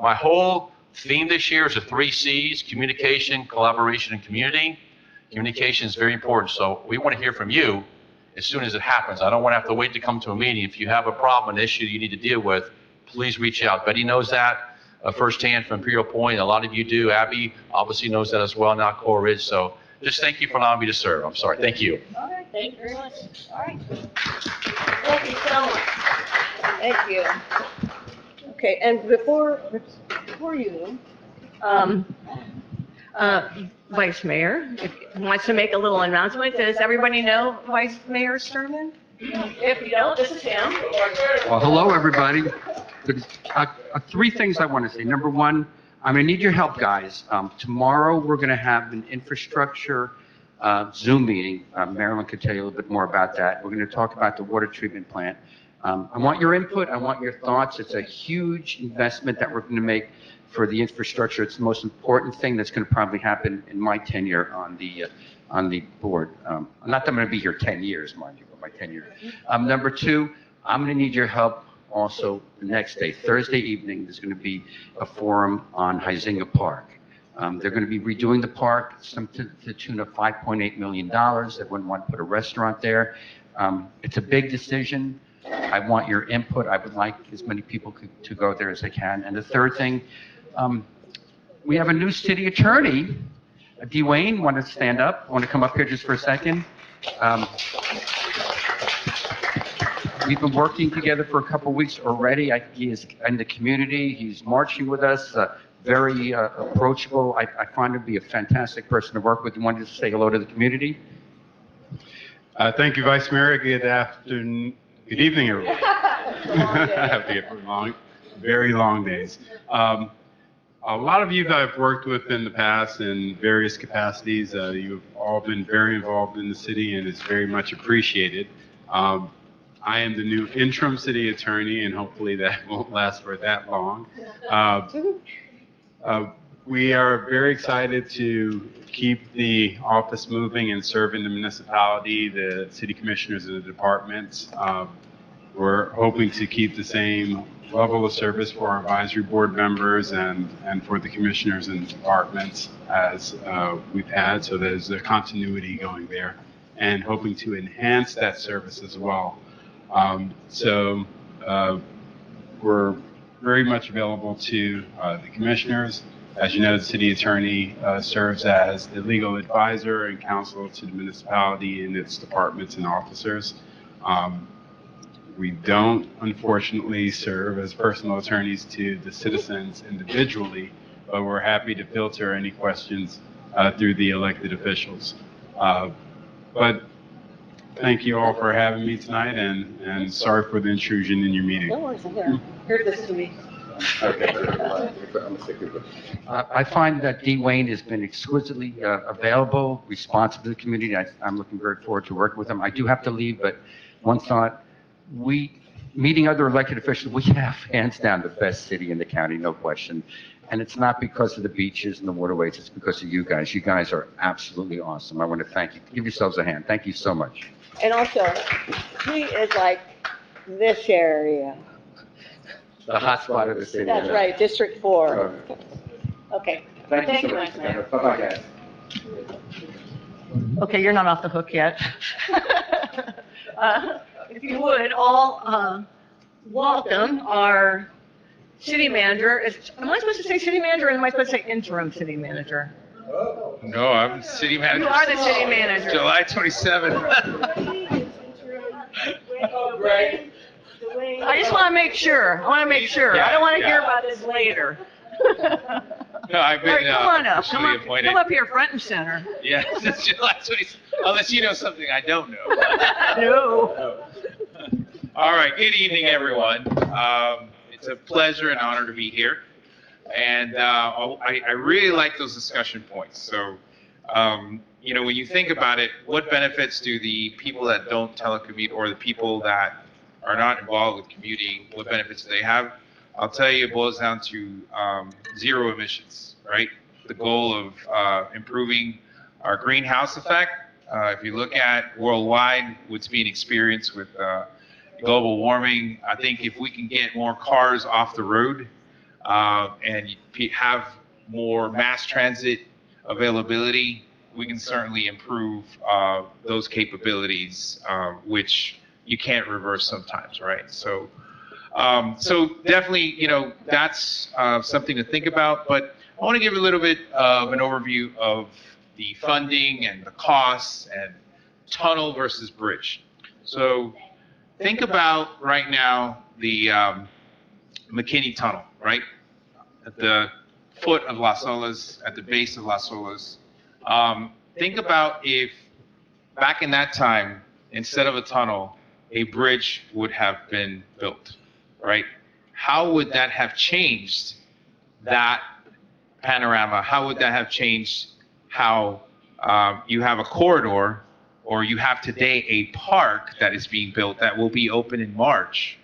My whole theme this year is the 3 C's: communication, collaboration, and community. Communication is very important, so we want to hear from you as soon as it happens. I don't want to have to wait to come to a meeting. If you have a problem, an issue you need to deal with, please reach out. Betty knows that firsthand from Imperial Point. A lot of you do. Abby obviously knows that as well, now Coral Ridge. So just thank you for allowing me to serve. I'm sorry. Thank you. All right, thank you very much. All right. Thank you so much. Thank you. Okay, and before you, Vice Mayor, if wants to make a little announcement. Does everybody know Vice Mayor Sturman? if you don't, this is him. Well, hello, everybody. There's 3 things I want to say. Number one, I'm going to need your help, guys. Tomorrow, we're going to have an infrastructure Zoom meeting. Marilyn could tell you a little bit more about that. We're going to talk about the water treatment plant. I want your input. I want your thoughts. It's a huge investment that we're going to make for the infrastructure. It's the most important thing that's going to probably happen in my tenure on the board. Not that I'm going to be here 10 years, mind you, but my tenure. Number 2, I'm going to need your help also the next day. Thursday evening, there's going to be a forum on Huizinga Park. They're going to be redoing the park, to the tune of $5.8 million. They wouldn't want to put a restaurant there. It's a big decision. I want your input. I would like as many people to go there as they can. And the third thing, we have a new city attorney. Dwayne, want to stand up? Want to come up here just for a second? We've been working together for a couple of weeks already. He is in the community. He's marching with us, very approachable. I find him to be a fantastic person to work with. You wanted to say hello to the community? Thank you, Vice Mayor. Good afternoon, good evening, everyone. I have to get very long days. A lot of you that I've worked with in the past in various capacities, you've all been very involved in the city, and it's very much appreciated. I am the new interim city attorney, and hopefully that won't last for that long. We are very excited to keep the office moving and serving the municipality, the city commissioners and the departments. We're hoping to keep the same level of service for our advisory board members and for the commissioners and departments as we've had, so there's a continuity going there, and hoping to enhance that service as well. We're very much available to the commissioners. As you know, the city attorney serves as the legal advisor and counsel to the municipality and its departments and officers. We don't, unfortunately, serve as personal attorneys to the citizens individually, but we're happy to filter any questions through the elected officials. But thank you all for having me tonight, and sorry for the intrusion in your meeting. No worries, I'm here. Here this to me. I find that Dwayne has been exquisitely available, responsive to the community. I'm looking very forward to working with him. I do have to leave, but one thought, meeting other elected officials, we have hands down the best city in the county, no question. And it's not because of the beaches and the waterways, it's because of you guys. You guys are absolutely awesome. I want to thank you. Give yourselves a hand. Thank you so much. And also, he is like this area. The hot spot of the city. That's right, District 4. Okay. Thank you so Vice much. Mayor. Bye-bye, guys. Okay, you're not off the hook yet. If you would, all welcome our city manager. Am I supposed to say city manager, or am I supposed to say interim city manager? No, I'm city manager. You are the city manager. July 27th. I just want to make sure. I don't want to hear about this later. No, I've been All right, come on up. officially appointed. Come up here, front and center. Yeah, it's July 27th. Unless you know something I don't know. No. All right, good evening, everyone. It's a pleasure and honor to be here. And I really like those discussion points. So, when you think about it, what benefits do the people that don't telecommute or the people that are not involved with commuting, what benefits do they have? I'll tell you, it boils down to zero emissions, right? The goal of improving our greenhouse effect. If you look at worldwide, what's being experienced with global warming, I think if we can get more cars off the road and have more mass transit availability, we can certainly improve those capabilities, which you can't reverse sometimes, right? So definitely, that's something to think about. But I want to give a little bit of an overview of the funding and the costs and tunnel versus bridge. So think about right now the McKinney Tunnel, right? At the foot of Las Olas, at the base of Las Olas. Think about if back in that time, instead of a tunnel, a bridge would have been built, right? How would that have changed that panorama? How would that have changed how you have a corridor, or you have today a park that is being built that will be open in March,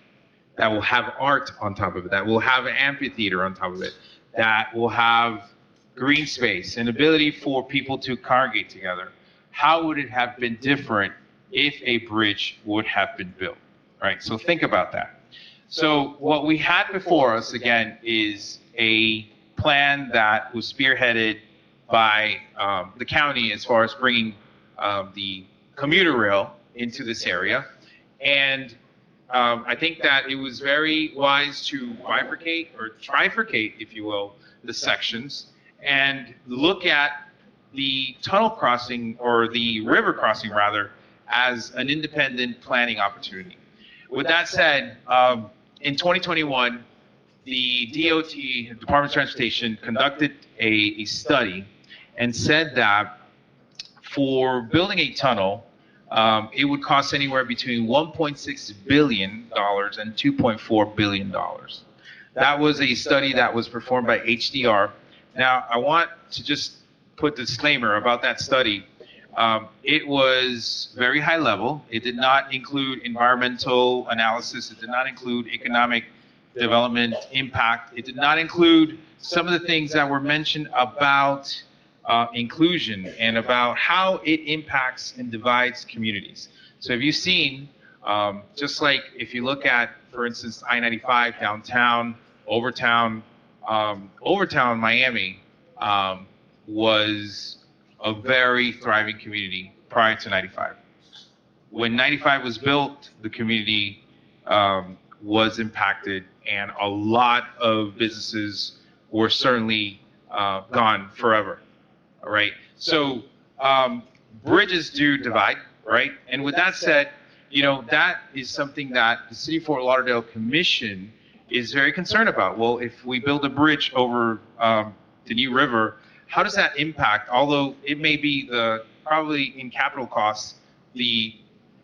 that will have art on top of it, that will have an amphitheater on top of it, that will have green space and ability for people to congregate together? How would it have been different if a bridge would have been built, right? So think about that. So what we had before us, again, is a plan that was spearheaded by the county as far as bringing the commuter rail into this area. And I think that it was very wise to bifurcate or trifurcate, if you will, the sections and look at the tunnel crossing or the river crossing rather as an independent planning opportunity. With that said, in 2021, the DOT, Department of Transportation, conducted a study and said that for building a tunnel, it would cost anywhere between $1.6 billion and $2.4 billion. That was a study that was performed by HDR. Now, I want to just put a disclaimer about that study. It was very high level. It did not include environmental analysis. It did not include economic development impact. It did not include some of the things that were mentioned about inclusion and about how it impacts and divides communities. So have you seen, just like if you look at, for instance, I-95 downtown, Overtown Miami was a very thriving community prior to 95. When 95 was built, the community was impacted and a lot of businesses were certainly gone forever. All right. So bridges do divide, right? And with that said, that is something that the City of Fort Lauderdale Commission is very concerned about. Well, if we build a bridge over the New River, how does that impact? Although it may be probably in capital costs, the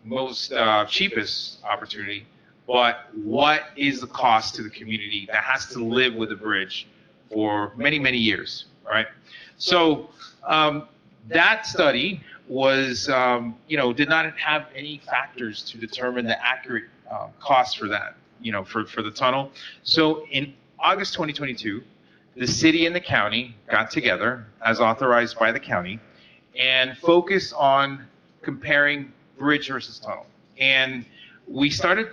most cheapest opportunity, but what is the cost to the community that has to live with a bridge for many, many years, right? So that study was, did not have any factors to determine the accurate cost for that, for the tunnel. So in August 2022, the city and the county got together, as authorized by the county, and focused on comparing bridge versus tunnel. And we started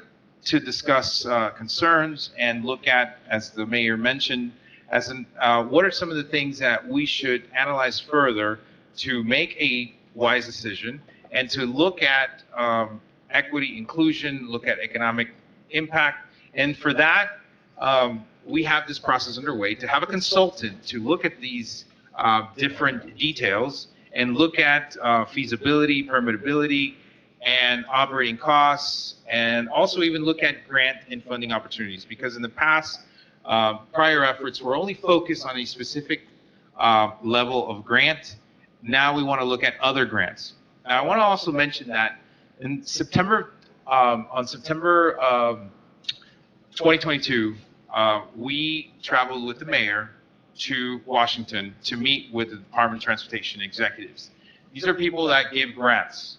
to discuss concerns and look at, as the mayor mentioned, what are some of the things that we should analyze further to make a wise decision and to look at equity, inclusion, look at economic impact. And for that, we have this process underway to have a consultant to look at these different details and look at feasibility, permittability, and operating costs, and also even look at grant and funding opportunities. Because in the past, prior efforts were only focused on a specific level of grant. Now we want to look at other grants. Now I want to also mention that in September, on September 2022, we traveled with the mayor to Washington to meet with the Department of Transportation executives. These are people that give grants,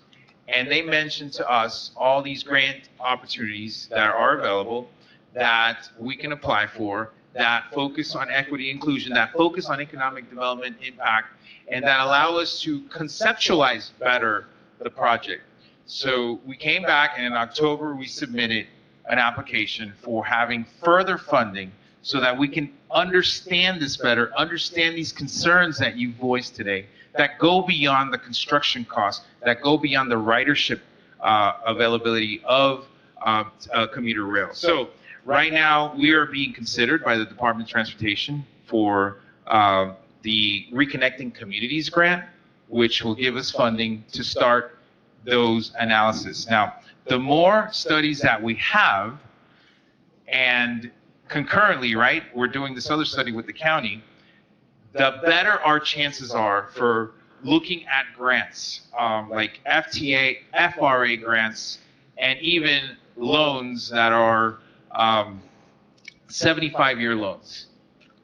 and they mentioned to us all these grant opportunities that are available that we can apply for, that focus on equity inclusion, that focus on economic development impact, and that allow us to conceptualize better the project. So we came back, and in October we submitted an application for having further funding so that we can understand this better, understand these concerns that you voiced today that go beyond the construction costs, that go beyond the ridership availability of commuter rail. So right now we are being considered by the Department of Transportation for the Reconnecting Communities grant, which will give us funding to start those analysis. Now, the more studies that we have, and concurrently, right, we're doing this other study with the county, the better our chances are for looking at grants, like FTA, FRA grants, and even loans that are 75-year loans.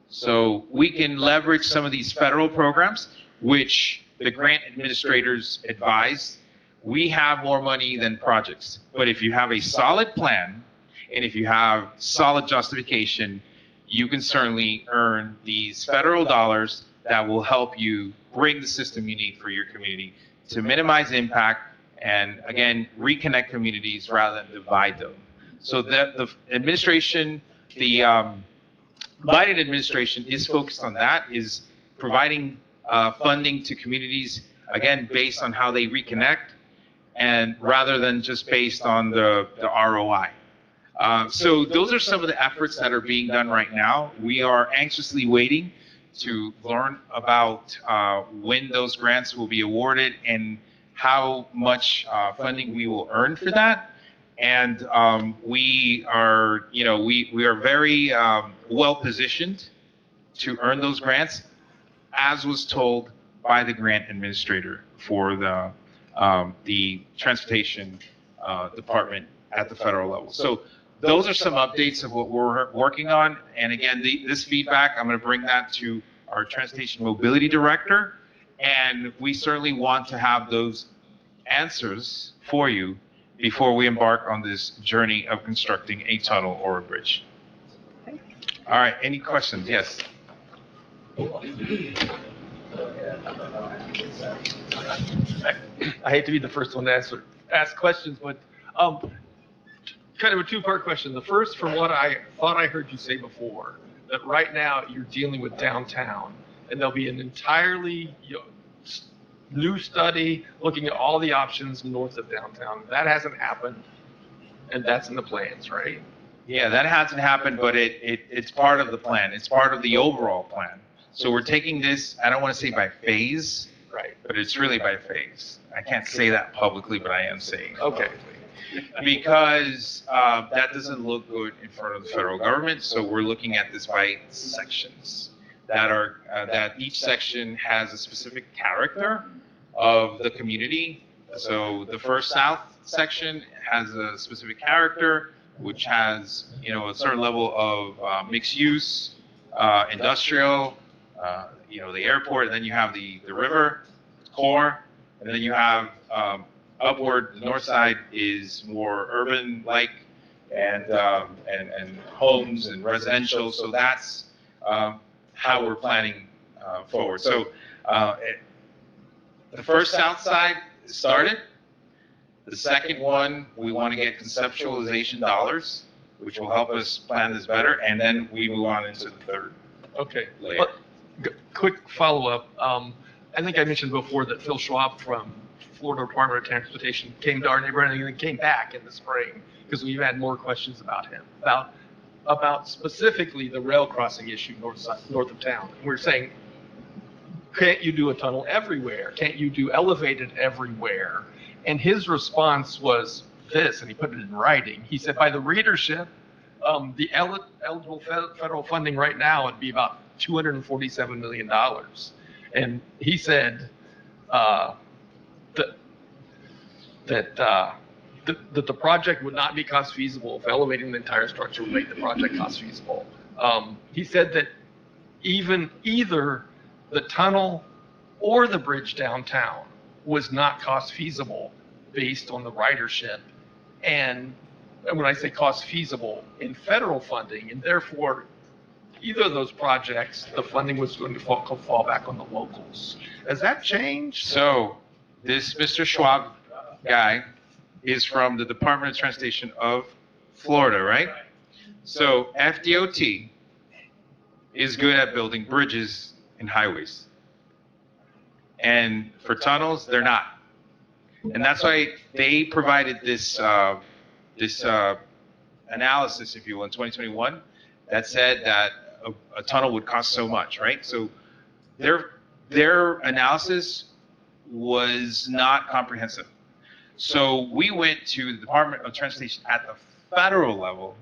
So we can leverage some of these federal programs, which the grant administrators advise. We have more money than projects. But if you have a solid plan, and if you have solid justification, you can certainly earn these federal dollars that will help you bring the system you need for your community to minimize impact and, again, reconnect communities rather than divide them. So the administration, the Biden administration is focused on that, is providing funding to communities, again, based on how they reconnect, and rather than just based on the ROI. So those are some of the efforts that are being done right now. We are anxiously waiting to learn about when those grants will be awarded and how much funding we will earn for that. And we are, we are very well positioned to earn those grants, as was told by the grant administrator for the transportation department at the federal level. So those are some updates of what we're working on. And again, this feedback, I'm going to bring that to our transportation mobility director. And we certainly want to have those answers for you before we embark on this journey of constructing a tunnel or a bridge. All right, any questions? Yes. I hate to be the first one to ask questions, but kind of a two-part question. The first, from what I thought I heard you say before, that right now you're dealing with downtown, and there'll be an entirely new study looking at all the options north of downtown. That hasn't happened, and that's in the plans, right? Yeah, that hasn't happened, but it's part of the plan. It's part of the overall plan. So we're taking this, I don't want to say by phase, right? But it's really by phase. I can't say that publicly, but I am saying. Okay. Because that doesn't look good in front of the federal government, so we're looking at this by sections that each section has a specific character of the community. So the first south section has a specific character, which has a certain level of mixed use, industrial, the airport, and then you have the river core, and then you have upward. The north side is more urban-like and homes and residential. So that's how we're planning forward. So the first south side started. The second one, we want to get conceptualization dollars, which will help us plan this better, and then we move on into the third. Okay. Layer. Quick follow-up. I think I mentioned before that Phil Schwab from Florida Department of Transportation came to our neighborhood and then came back in the spring because we've had more questions about him, about specifically the rail crossing issue north of town. We're saying, can't you do a tunnel everywhere? Can't you do elevated everywhere? And his response was this, and he put it in writing. He said, by the readership, the eligible federal funding right now would be about $247 million. And he said that the project would not be cost feasible if elevating the entire structure would make the project cost feasible. He said that either the tunnel or the bridge downtown was not cost feasible based on the ridership. And when I say cost feasible, in federal funding, and therefore either of those projects, the funding was going to fall back on the locals. Has that changed? So this Mr. Schwab guy is from the Department of Transportation of Florida, right? So FDOT is good at building bridges and highways. And for tunnels, they're not. And that's why they provided this analysis, if you will, in 2021 that said that a tunnel would cost so much, right? So their analysis was not comprehensive. So we went to the Department of Transportation at the federal level,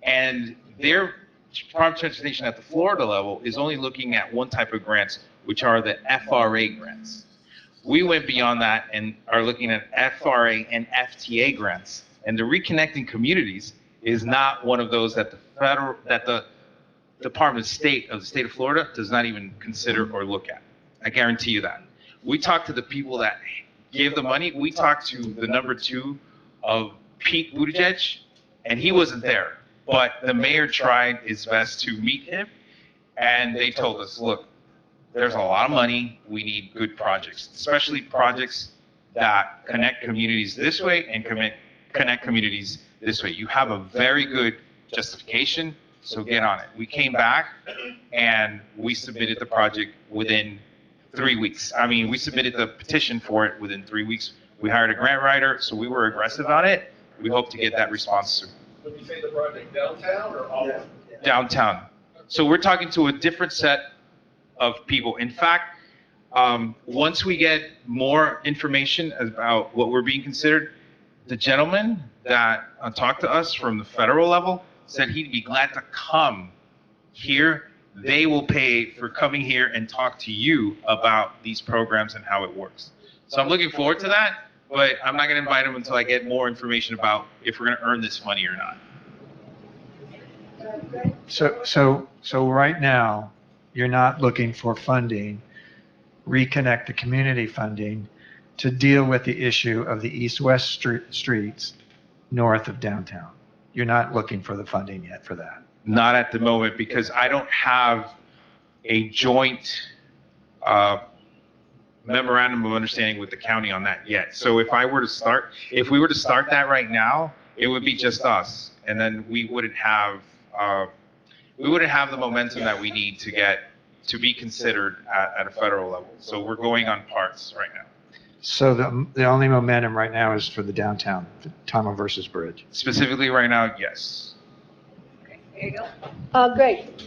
and their Department of Transportation at the Florida level is only looking at one type of grants, which are the FRA grants. We went beyond that and are looking at FRA and FTA grants. And the reconnecting communities is not one of those that the Department of State of the state of Florida does not even consider or look at. I guarantee you that. We talked to the people that gave the money. We talked to the number 2 of Pete Buttigieg, and he wasn't there. But the mayor tried his best to meet him, and they told us, look, there's a lot of money. We need good projects, especially projects that connect communities this way and connect communities this way. You have a very good justification, so get on it. We came back and we submitted the project within 3 weeks. I mean, we submitted the petition for it within 3 weeks. We hired a grant writer, so we were aggressive on it. We hope to get that response soon. When you say the project downtown or off? Downtown. So we're talking to a different set of people. In fact, once we get more information about what we're being considered, the gentleman that talked to us from the federal level said he'd be glad to come here. They will pay for coming here and talk to you about these programs and how it works. So I'm looking forward to that, but I'm not going to invite him until I get more information about if we're going to earn this money or not. So right now, you're not looking for funding, reconnect the community funding to deal with the issue of the east-west streets north of downtown. You're not looking for the funding yet for that. Not at the moment, because I don't have a joint memorandum of understanding with the county on that yet. So if we were to start that right now, it would be just us, and then we wouldn't have the momentum that we need to be considered at a federal level. So we're going on parts right now. So the only momentum right now is for the downtown, the tunnel versus bridge. Specifically right now, yes. There you go. Great.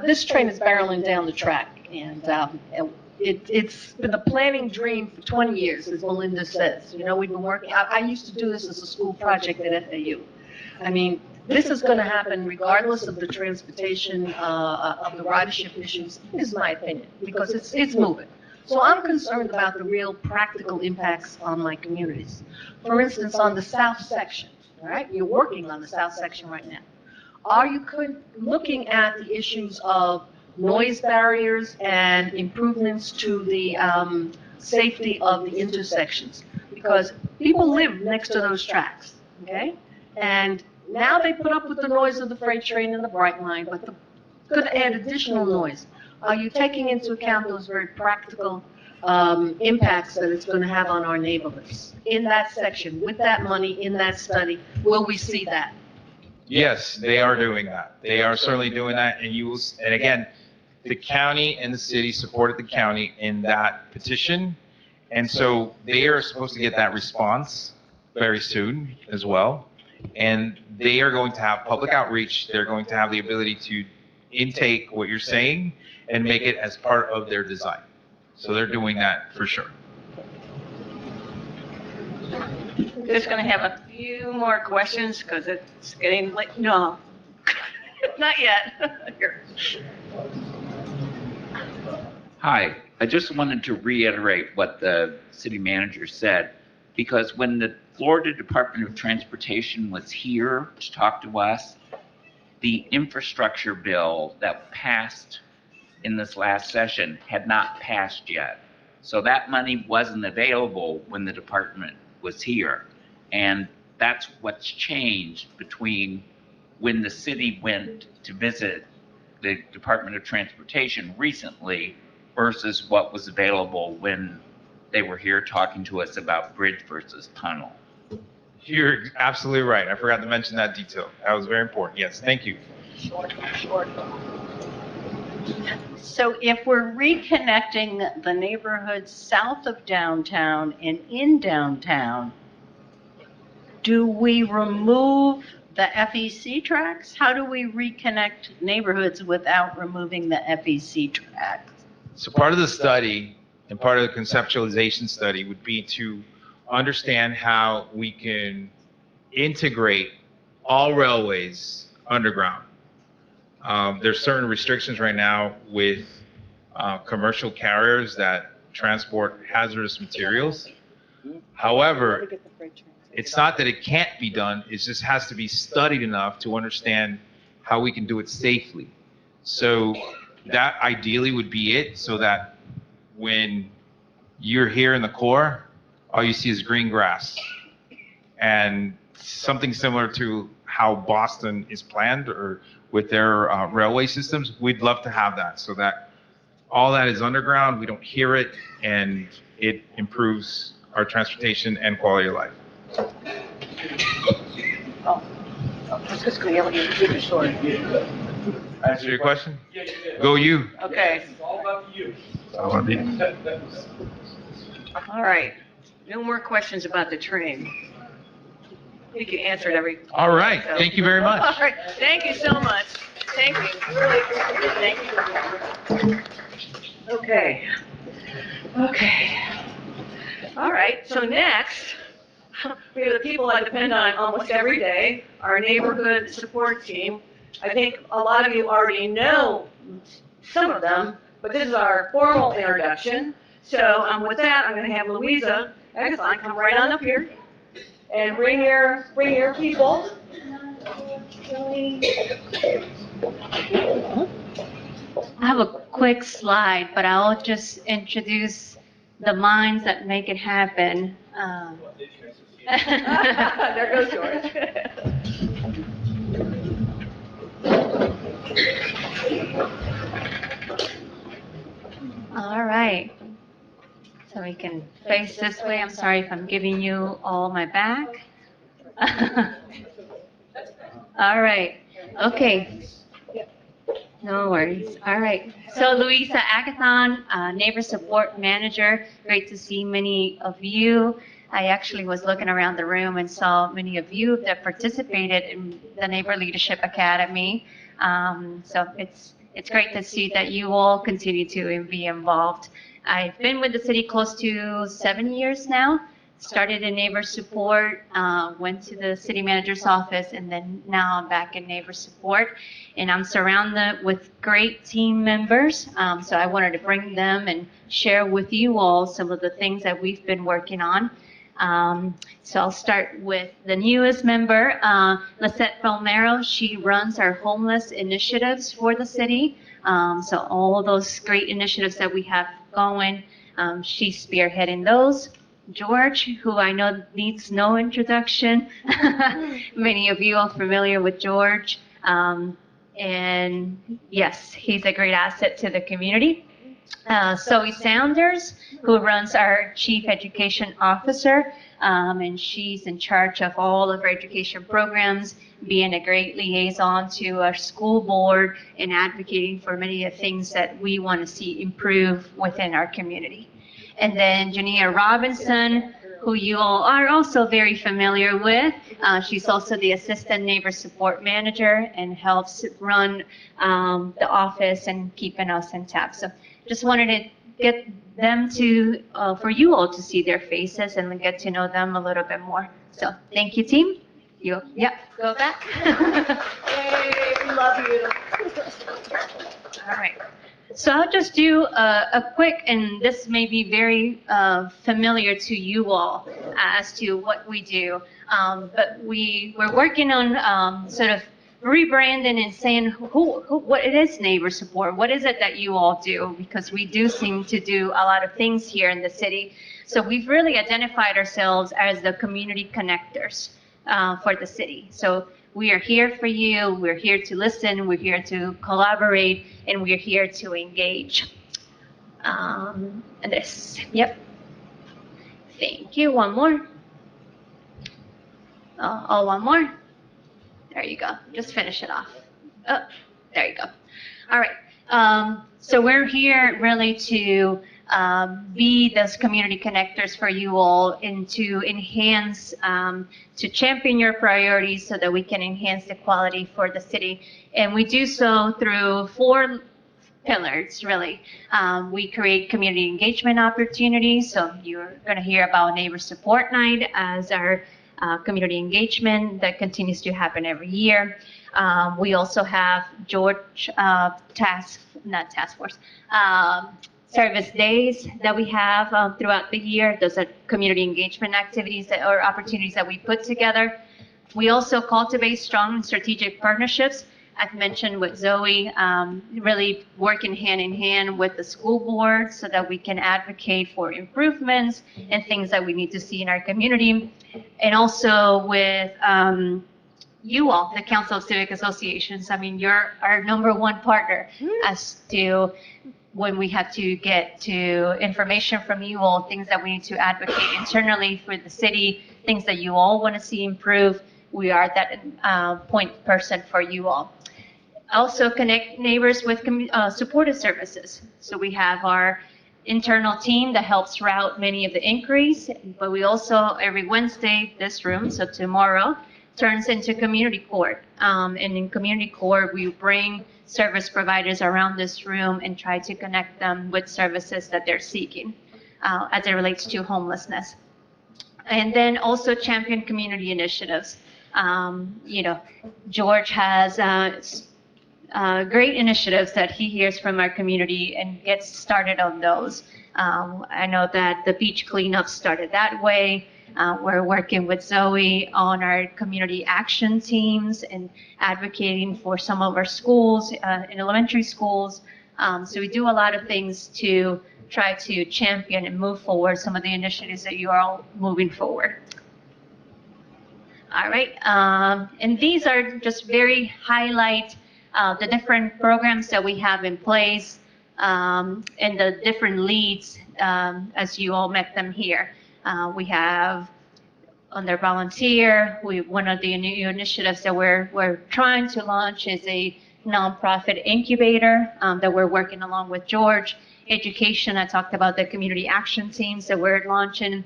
This train is barreling down the track, and it's been a planning dream for 20 years, as Melinda says. You know, we've been working, I used to do this as a school project at FAU. I mean, this is going to happen regardless of the transportation, of the ridership issues, is my opinion, because it's moving. So I'm concerned about the real practical impacts on my communities. For instance, on the south section, all right? You're working on the south section right now. Are you looking at the issues of noise barriers and improvements to the safety of the intersections? Because people live next to those tracks, okay? And now they put up with the noise of the freight train and the bright line, but they're going to add additional noise. Are you taking into account those very practical impacts that it's going to have on our neighborhoods? In that section, with that money, in that study, will we see that? Yes, they are doing that. They are certainly doing that, and again, the county and the city supported the county in that petition, and so they are supposed to get that response very soon as well, and they are going to have public outreach. They're going to have the ability to intake what you're saying and make it as part of their design. So they're doing that for sure. Just going to have a few more questions because it's getting late. No, not yet. Here. Hi, I just wanted to reiterate what the city manager said, because when the Florida Department of Transportation was here to talk to us, the infrastructure bill that passed in this last session had not passed yet. So that money wasn't available when the department was here. And that's what's changed between when the city went to visit the Department of Transportation recently versus what was available when they were here talking to us about bridge versus tunnel. You're absolutely right. I forgot to mention that detail. That was very important. Yes, thank you. So if we're reconnecting the neighborhoods south of downtown and in downtown, do we remove the FEC tracks? How do we reconnect neighborhoods without removing the FEC tracks? So part of the study and part of the conceptualization study would be to understand how we can integrate all railways underground. There's certain restrictions right now with commercial carriers that transport hazardous materials. However, it's not that it can't be done, it just has to be studied enough to understand how we can do it safely. So that ideally would be it, so that when you're here in the core, all you see is green grass. And something similar to how Boston is planned or with their railway systems, we'd love to have that, so that all that is underground, we don't hear it, and it improves our transportation and quality of life. Oh, let's just go yell at your story. Answer your question? Yeah, you did. Go you. Okay. It's all about you. All about me. All right. No more questions about the train. I think you answered every. All right, so. thank you very much. All right, thank you so much. Thank you. Really appreciate it. Thank you. Okay. All right, so next, we have the people I depend on almost every day, our neighborhood support team. I think a lot of you already know some of them, but this is our formal introduction. So with that, I'm going to have Louisa Agathon come right on up here and bring your people. I have a quick slide, but I'll just introduce the minds that make it happen. There goes George. All right. So we can face this way. I'm sorry if I'm giving you all my back. All right. Okay. No worries. All right. So Louisa Agathon, Neighbor Support Manager. Great to see many of you. I actually was looking around the room and saw many of you that participated in the Neighbor Leadership Academy. So it's great to see that you all continue to be involved. I've been with the city close to 7 years now. Started in neighbor support, went to the city manager's office, and then now I'm back in neighbor support. And I'm surrounded with great team members. So I wanted to bring them and share with you all some of the things that we've been working on. So I'll start with the newest member, Lisette Palmero. She runs our homeless initiatives for the city. So all of those great initiatives that we have going, she's spearheading those. George, who I know needs no introduction. Many of you are familiar with George. And yes, he's a great asset to the community. Zoe Saunders, who runs our Chief Education Officer, and she's in charge of all of our education programs, being a great liaison to our school board and advocating for many of the things that we want to see improve within our community. And then Jania Robinson, who you all are also very familiar with. She's also the Assistant Neighbor Support Manager and helps run the office and keeping us in tap. So just wanted to get them to, for you all to see their faces and get to know them a little bit more. So thank you, team. Yep, go back. Yay, we love you. All right. So I'll just do a quick, and this may be very familiar to you all as to what we do, but we're working on sort of rebranding and saying what it is neighbor support. What is it that you all do? Because we do seem to do a lot of things here in the city. So we've really identified ourselves as the community connectors for the city. So we are here for you. We're here to listen. We're here to collaborate, and we're here to engage. And this, yep. Thank you. One more. Oh, one more. There you go. Just finish it off. Oh, there you go. All right. So we're here really to be those community connectors for you all and to enhance, to champion your priorities so that we can enhance the quality for the city. And we do so through 4 pillars, really. We create community engagement opportunities. So you're going to hear about Neighbor Support Night as our community engagement that continues to happen every year. We also have George service days that we have throughout the year. Those are community engagement activities or opportunities that we put together. We also cultivate strong and strategic partnerships. I've mentioned with Zoe, really working hand in hand with the school board so that we can advocate for improvements and things that we need to see in our community. And also with you all, the Council of Civic Associations. I mean, you're our #1 partner as to when we have to get to information from you all, things that we need to advocate internally for the city, things that you all want to see improve. We are that point person for you all. Also connect neighbors with supportive services. So we have our internal team that helps route many of the inquiries, but we also, every Wednesday, this room, so tomorrow, turns into community court. And in community court, we bring service providers around this room and try to connect them with services that they're seeking as it relates to homelessness. And then also champion community initiatives. George has great initiatives that he hears from our community and gets started on those. I know that the beach cleanup started that way. We're working with Zoe on our community action teams and advocating for some of our schools, in elementary schools. So we do a lot of things to try to champion and move forward some of the initiatives that you are all moving forward. All right, and these are just very highlight the different programs that we have in place and the different leads as you all met them here. We have under volunteer, one of the new initiatives that we're trying to launch is a nonprofit incubator that we're working along with George. Education, I talked about the community action teams that we're launching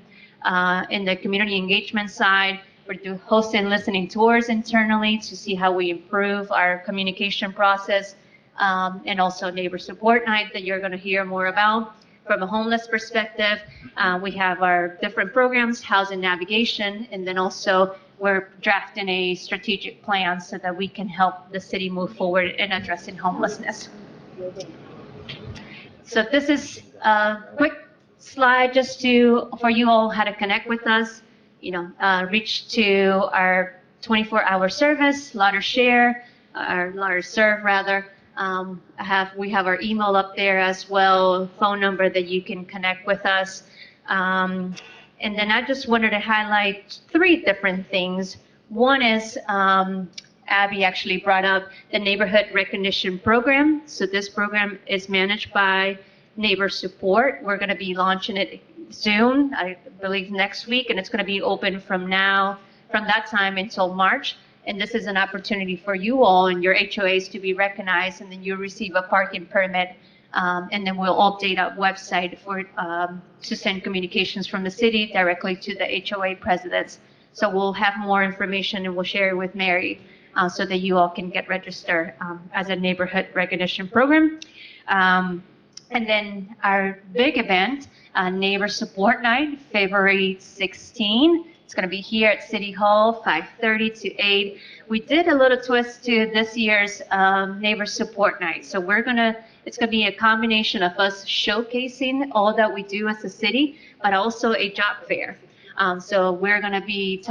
in the community engagement side. We're hosting listening tours internally to see how we improve our communication process, and also neighbor support night that you're going to hear more about. From a homeless perspective, we have our different programs, housing navigation, and then also we're drafting a strategic plan so that we can help the city move forward in addressing homelessness. So this is a quick slide just for you all how to connect with us. Reach to our 24-hour service, Lauder Share, or Lauder Serve rather. We have our email up there as well, phone number that you can connect with us. And then I just wanted to highlight 3 different things. One is Abby actually brought up the Neighborhood Recognition Program. So this program is managed by Neighbor Support. We're going to be launching it soon, I believe next week, and it's going to be open from that time until March. And this is an opportunity for you all and your HOAs to be recognized, and then you'll receive a parking permit, and then we'll update our website to send communications from the city directly to the HOA presidents. So we'll have more information and we'll share it with Mary so that you all can get registered as a neighborhood recognition program. And then our big event, Neighbor Support Night, February 16. It's going to be here at City Hall, 5:30 to 8. We did a little twist to this year's Neighbor Support Night. So it's going to be a combination of us showcasing all that we do as a city, but also a job fair. So we're going to be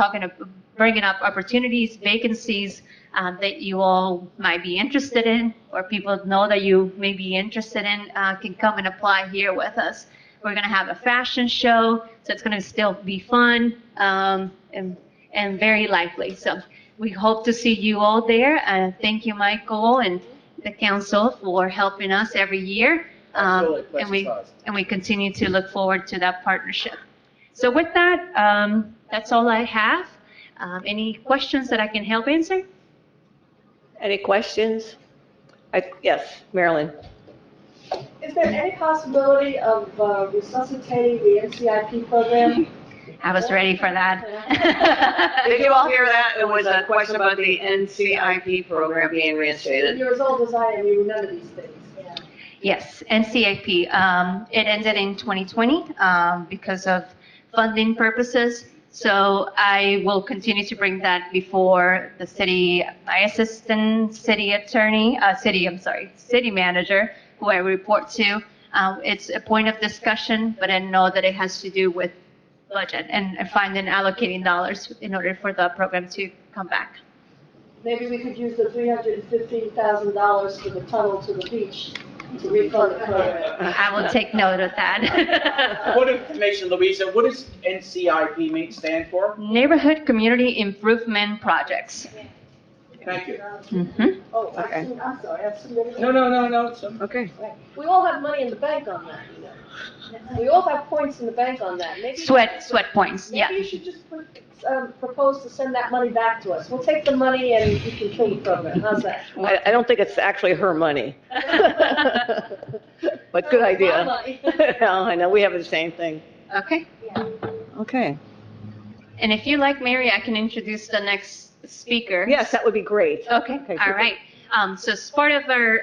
bringing up opportunities, vacancies that you all might be interested in, or people know that you may be interested in, can come and apply here with us. We're going to have a fashion show, so it's going to still be fun and very lively. So we hope to see you all there. Thank you, Michael, and the council for helping us every year. And we continue to look forward to that partnership. So with that, that's all I have. Any questions that I can help answer? Any questions? Yes, Marilyn. Is there any possibility of resuscitating the NCIP program? I was ready for that. Did you all hear that? It was a question about the NCIP program being reinstated. You're as old as I am, you remember these things. Yeah. Yes, NCIP. It ended in 2020 because of funding purposes. So I will continue to bring that before the city, my assistant city manager, who I report to. It's a point of discussion, but I know that it has to do with budget and finding allocating dollars in order for the program to come back. Maybe we could use the $315,000 for the tunnel to the beach to refund the program. I will take note of that. What information, Louisa, what does NCIP stand for? Neighborhood Community Improvement Projects. Thank you. Mm-hmm. Oh, Okay. I'm sorry, I submitted. No. Okay. We all have money in the bank on that, you know. We all have points in the bank on that. Maybe Sweat points, yeah. Maybe you should just propose to send that money back to us. We'll take the money and we can kill the program. How's that? I don't think it's actually her money. but good idea. No, I know, we have the same thing. Okay. Okay. And if you like, Mary, I can introduce the next speaker. Yes, that would be great. Okay, all right. So as part of our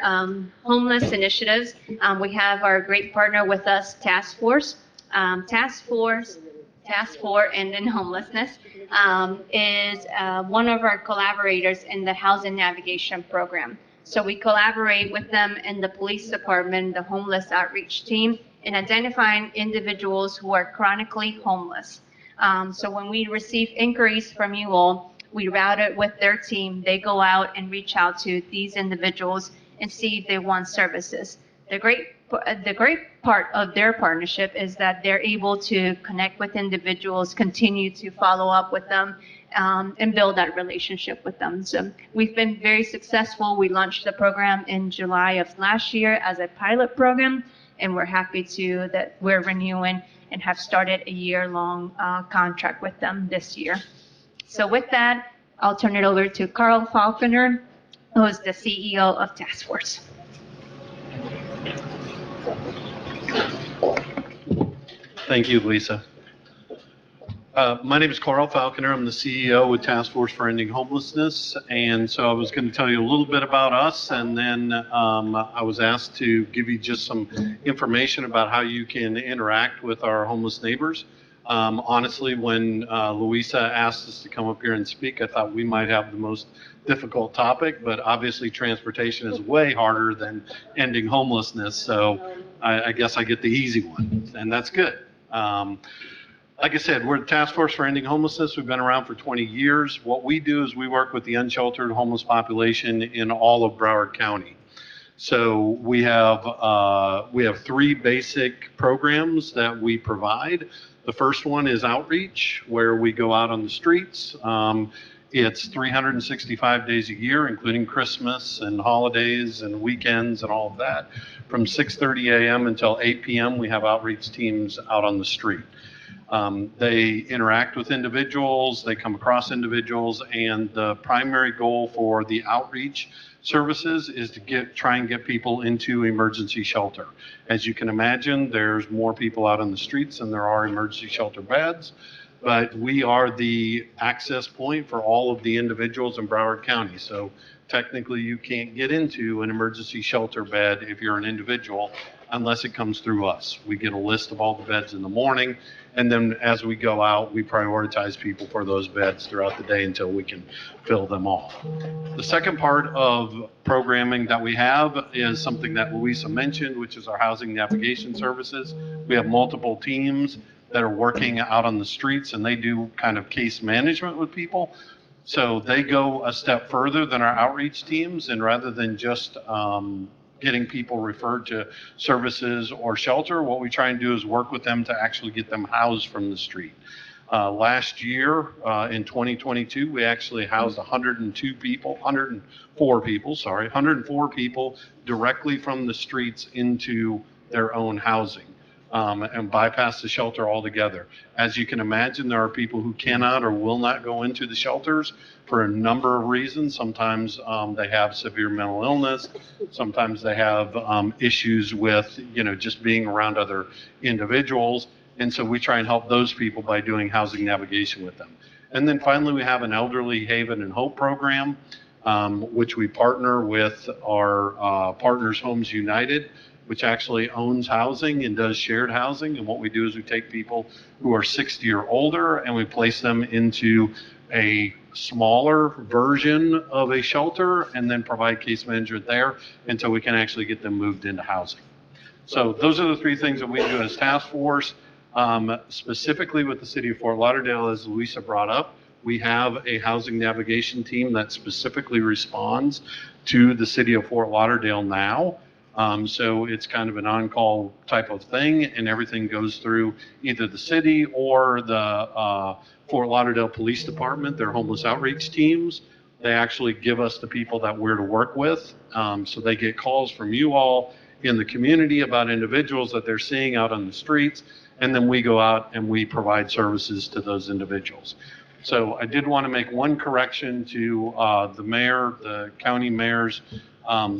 homeless initiatives, we have our great partner with us, Task Force. Task Force and then Homelessness is one of our collaborators in the Housing Navigation Program. So we collaborate with them in the police department, the homeless outreach team, in identifying individuals who are chronically homeless. So when we receive inquiries from you all, we route it with their team. They go out and reach out to these individuals and see if they want services. The great part of their partnership is that they're able to connect with individuals, continue to follow up with them, and build that relationship with them. So we've been very successful. We launched the program in July of last year as a pilot program, and we're happy that we're renewing and have started a year-long contract with them this year. So with that, I'll turn it over to Carl Falconer, who is the CEO of Task Force. Thank you, Lisa. My name is Carl Falconer. I'm the CEO with Task Force for Ending Homelessness. And so I was going to tell you a little bit about us, and then I was asked to give you just some information about how you can interact with our homeless neighbors. Honestly, when Louisa asked us to come up here and speak, I thought we might have the most difficult topic, but obviously transportation is way harder than ending homelessness. So I guess I get the easy one, and that's good. Like I said, we're the Task Force for Ending Homelessness. We've been around for 20 years. What we do is we work with the unsheltered homeless population in all of Broward County. So we have 3 basic programs that we provide. The first one is outreach, where we go out on the streets. It's 365 days a year, including Christmas and holidays and weekends and all of that. From 6:30 a.m. until 8 p.m., we have outreach teams out on the street. They interact with individuals, they come across individuals, and the primary goal for the outreach services is to try and get people into emergency shelter. As you can imagine, there's more people out on the streets than there are emergency shelter beds, but we are the access point for all of the individuals in Broward County. So technically you can't get into an emergency shelter bed if you're an individual unless it comes through us. We get a list of all the beds in the morning, and then as we go out, we prioritize people for those beds throughout the day until we can fill them all. The second part of programming that we have is something that Louisa mentioned, which is our housing navigation services. We have multiple teams that are working out on the streets, and they do kind of case management with people. So they go a step further than our outreach teams, and rather than just getting people referred to services or shelter, what we try and do is work with them to actually get them housed from the street. Last year, in 2022, we actually housed 104 people directly from the streets into their own housing. And bypass the shelter altogether. As you can imagine, there are people who cannot or will not go into the shelters for a number of reasons. Sometimes they have severe mental illness. Sometimes they have issues with, just being around other individuals. And so we try and help those people by doing housing navigation with them. And then finally, we have an Elderly Haven and Hope program, which we partner with our Partners Homes United, which actually owns housing and does shared housing. And what we do is we take people who are 60 or older and we place them into a smaller version of a shelter and then provide case management there until we can actually get them moved into housing. So those are the 3 things that we do as Task Force. Specifically with the city of Fort Lauderdale, as Louisa brought up, we have a housing navigation team that specifically responds to the city of Fort Lauderdale now. So it's kind of an on-call type of thing, and everything goes through either the city or the Fort Lauderdale Police Department, their homeless outreach teams. They actually give us the people that we're to work with. So they get calls from you all in the community about individuals that they're seeing out on the streets, and then we go out and we provide services to those individuals. So I did want to make one correction to the county mayor's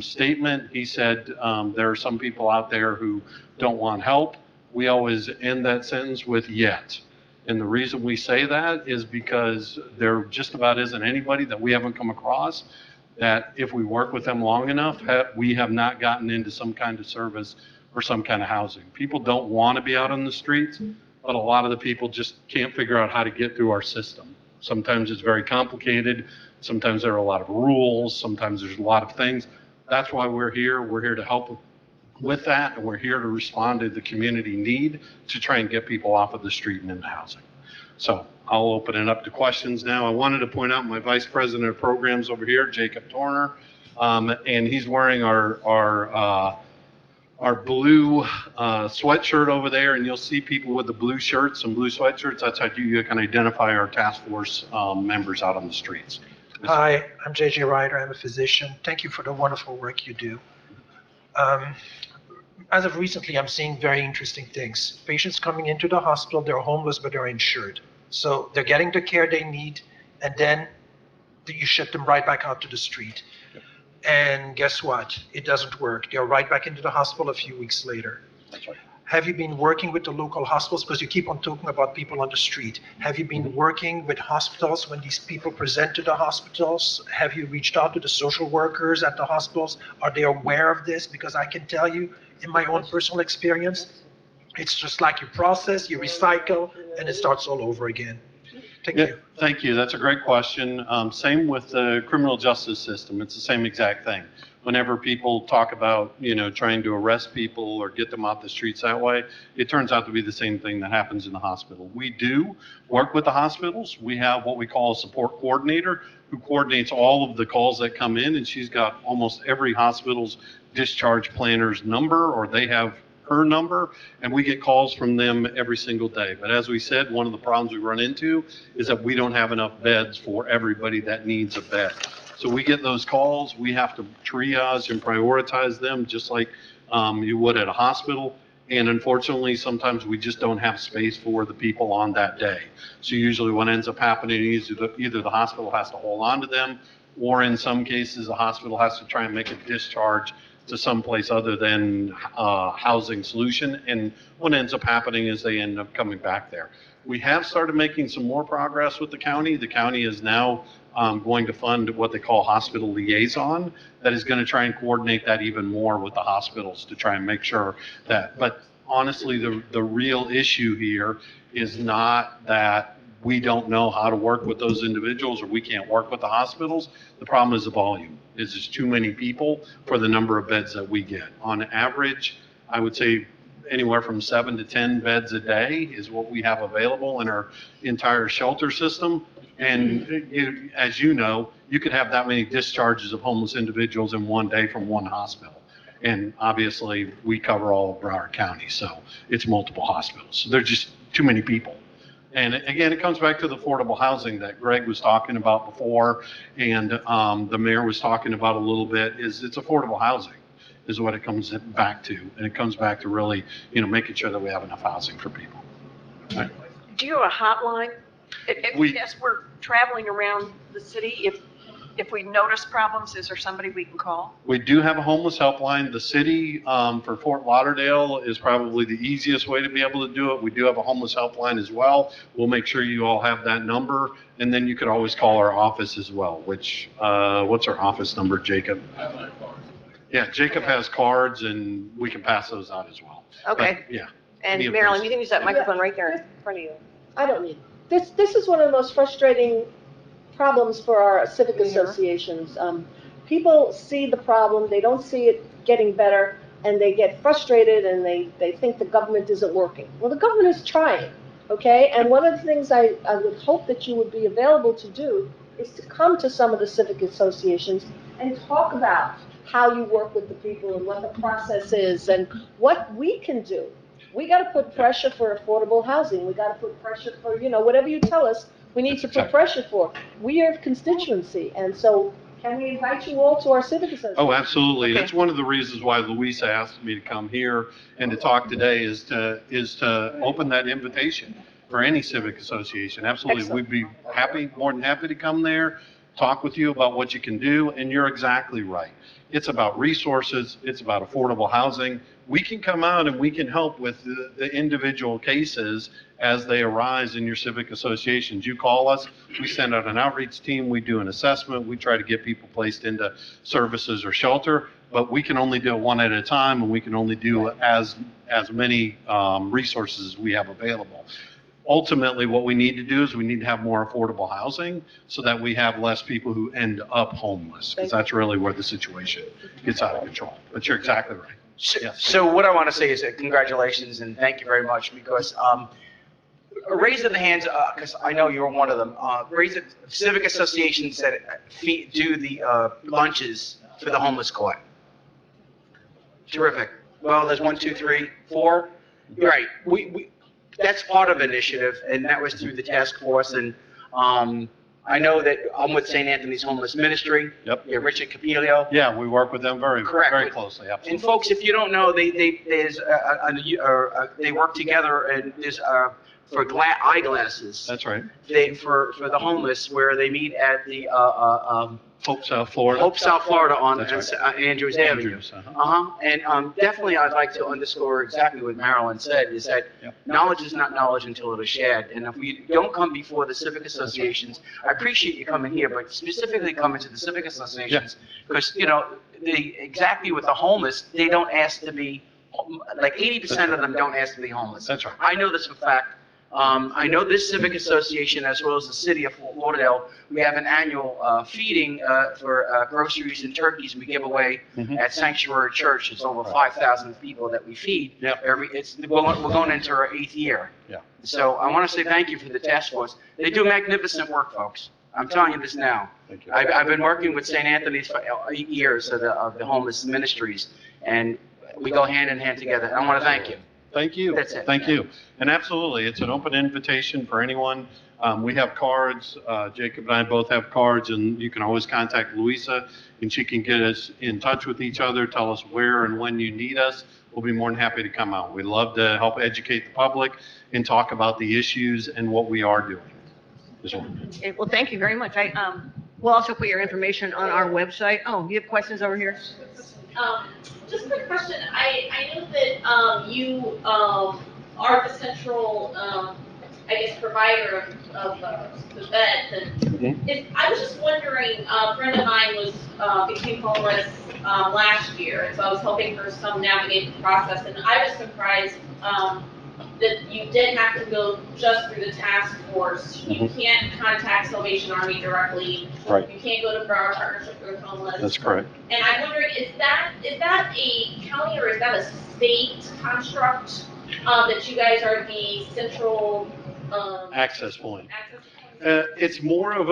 statement. He said, there are some people out there who don't want help. We always end that sentence with yet. And the reason we say that is because there just about isn't anybody that we haven't come across that if we work with them long enough, we have not gotten into some kind of service or some kind of housing. People don't want to be out on the streets, but a lot of the people just can't figure out how to get through our system. Sometimes it's very complicated. Sometimes there are a lot of rules. Sometimes there's a lot of things. That's why we're here. We're here to help with that, and we're here to respond to the community need to try and get people off of the street and into housing. So I'll open it up to questions now. I wanted to point out my Vice President of Programs over here, Jacob Torner, and he's wearing our blue sweatshirt over there, and you'll see people with the blue shirts and blue sweatshirts. That's how you can identify our task force members out on the streets. Hi, I'm JJ Ryder. I'm a physician. Thank you for the wonderful work you do. As of recently, I'm seeing very interesting things. Patients coming into the hospital, they're homeless, but they're insured. So they're getting the care they need, and then you ship them right back out to the street. And guess what? It doesn't work. They're right back into the hospital a few weeks later. That's right. Have you been working with the local hospitals? Because you keep on talking about people on the street. Have you been working with hospitals when these people present to the hospitals? Have you reached out to the social workers at the hospitals? Are they aware of this? Because I can tell you, in my own personal experience, it's just like you process, you recycle, and it starts all over again. Thank you. Thank you. That's a great question. Same with the criminal justice system. It's the same exact thing. Whenever people talk about, trying to arrest people or get them off the streets that way, it turns out to be the same thing that happens in the hospital. We do work with the hospitals. We have what we call a support coordinator who coordinates all of the calls that come in, and she's got almost every hospital's discharge planner's number, or they have her number, and we get calls from them every single day. But as we said, one of the problems we run into is that we don't have enough beds for everybody that needs a bed. So we get those calls, we have to triage and prioritize them just like you would at a hospital. And unfortunately, sometimes we just don't have space for the people on that day. So usually what ends up happening is either the hospital has to hold on to them, or in some cases, the hospital has to try and make a discharge to someplace other than housing solution. And what ends up happening is they end up coming back there. We have started making some more progress with the county. The county is now going to fund what they call hospital liaison that is going to try and coordinate that even more with the hospitals to try and make sure that, but honestly, the real issue here is not that we don't know how to work with those individuals or we can't work with the hospitals. The problem is the volume. It's just too many people for the number of beds that we get. On average, I would say anywhere from 7 to 10 beds a day is what we have available in our entire shelter system. And as you know, you could have that many discharges of homeless individuals in one day from one hospital. And obviously, we cover all of Broward County, so it's multiple hospitals. So there's just too many people. And again, it comes back to the affordable housing that Greg was talking about before, and the mayor was talking about a little bit, is it's affordable housing is what it comes back to. And it comes back to really, making sure that we have enough housing for people. Right. Do you have a hotline? As we're traveling around the city, if we notice problems, is there somebody we can call? We do have a homeless helpline. The city for Fort Lauderdale is probably the easiest way to be able to do it. We do have a homeless helpline as well. We'll make sure you all have that number. And then you could always call our office as well, which, what's our office number, Jacob? Yeah, Jacob has cards and we can pass those out as well. Okay. But, yeah. And Marilyn, you can use that microphone right there in front of you. I don't need it. This is one of the most frustrating problems for our civic associations. People see the problem, they don't see it getting better, and they get frustrated and they think the government isn't working. Well, the government is trying, okay? And one of the things I would hope that you would be available to do is to come to some of the civic associations and talk about how you work with the people and what the process is and what we can do. We got to put pressure for affordable housing. We got to put pressure for, whatever you tell us, we need to put pressure for. We are a constituency, and so can we invite you all to our civic association? Oh, absolutely. Okay. That's one of the reasons why Louisa asked me to come here and to talk today is to open that invitation for any civic association. Absolutely. Excellent. We'd be more than happy to come there. talk with you about what you can do, and you're exactly right. It's about resources, it's about affordable housing. We can come out and we can help with the individual cases as they arise in your civic associations. You call us, we send out an outreach team, we do an assessment, we try to get people placed into services or shelter, but we can only do it one at a time, and we can only do as many resources as we have available. Ultimately, what we need to do is we need to have more affordable housing so that we have less people who end up homeless, because that's really where the situation gets out of control. But you're exactly right. So what I want to say is congratulations and thank you very much, because a raise of the hands, because I know you're one of them, raise of civic associations that do the lunches for the homeless court. Terrific. Well, there's 1, 2, 3, 4. You're right. That's part of initiative, and that was through the task force. And I know that I'm with St. Anthony's Homeless Ministry. Yep. Yeah, Richard Capilio. Yeah, we work with them very closely. Absolutely. And folks, if you don't know, they work together, and there's for eyeglasses. That's right. For the homeless, where they meet at the Hope, South Florida. Hope, South Florida on That's right. Andrews Avenue. And definitely I'd like to underscore exactly what Marilyn said, is that knowledge is not knowledge until it is shared. And if we don't come before the civic associations, I appreciate you coming here, but specifically coming to the civic associations, because, exactly with the homeless, they don't ask to be, like 80% of them don't ask to be homeless. That's right. I know this for a fact. I know this civic association, as well as the city of Fort Lauderdale, we have an annual feeding for groceries and turkeys we give away at Sanctuary Church. It's over 5,000 people that we feed. We're going into our 8th year. Yeah. So I want to say thank you for the task force. They do magnificent work, folks. I'm telling you this now. Thank you. I've been working with St. Anthony's for 8 years of the homeless ministries, and we go hand in hand together. And I want to thank you. Thank you. That's it. Thank you. And absolutely, it's an open invitation for anyone. We have cards. Jacob and I both have cards, and you can always contact Louisa, and she can get us in touch with each other, tell us where and when you need us. We'll be more than happy to come out. We'd love to help educate the public and talk about the issues and what we are doing. Well, thank you very much. We'll also put your information on our website. Oh, you have questions over here? Just a quick question. I know that you are the central, provider of the beds. And I was just wondering, a friend of mine became homeless last year, and so I was helping her navigate the process. And I was surprised that you did have to go just through the task force. You can't contact Salvation Army directly. Right. You can't go to Broward Partnership for the Homeless. That's correct. And I'm wondering, is that a county or is that a state construct that you guys are the central Access point. It's more of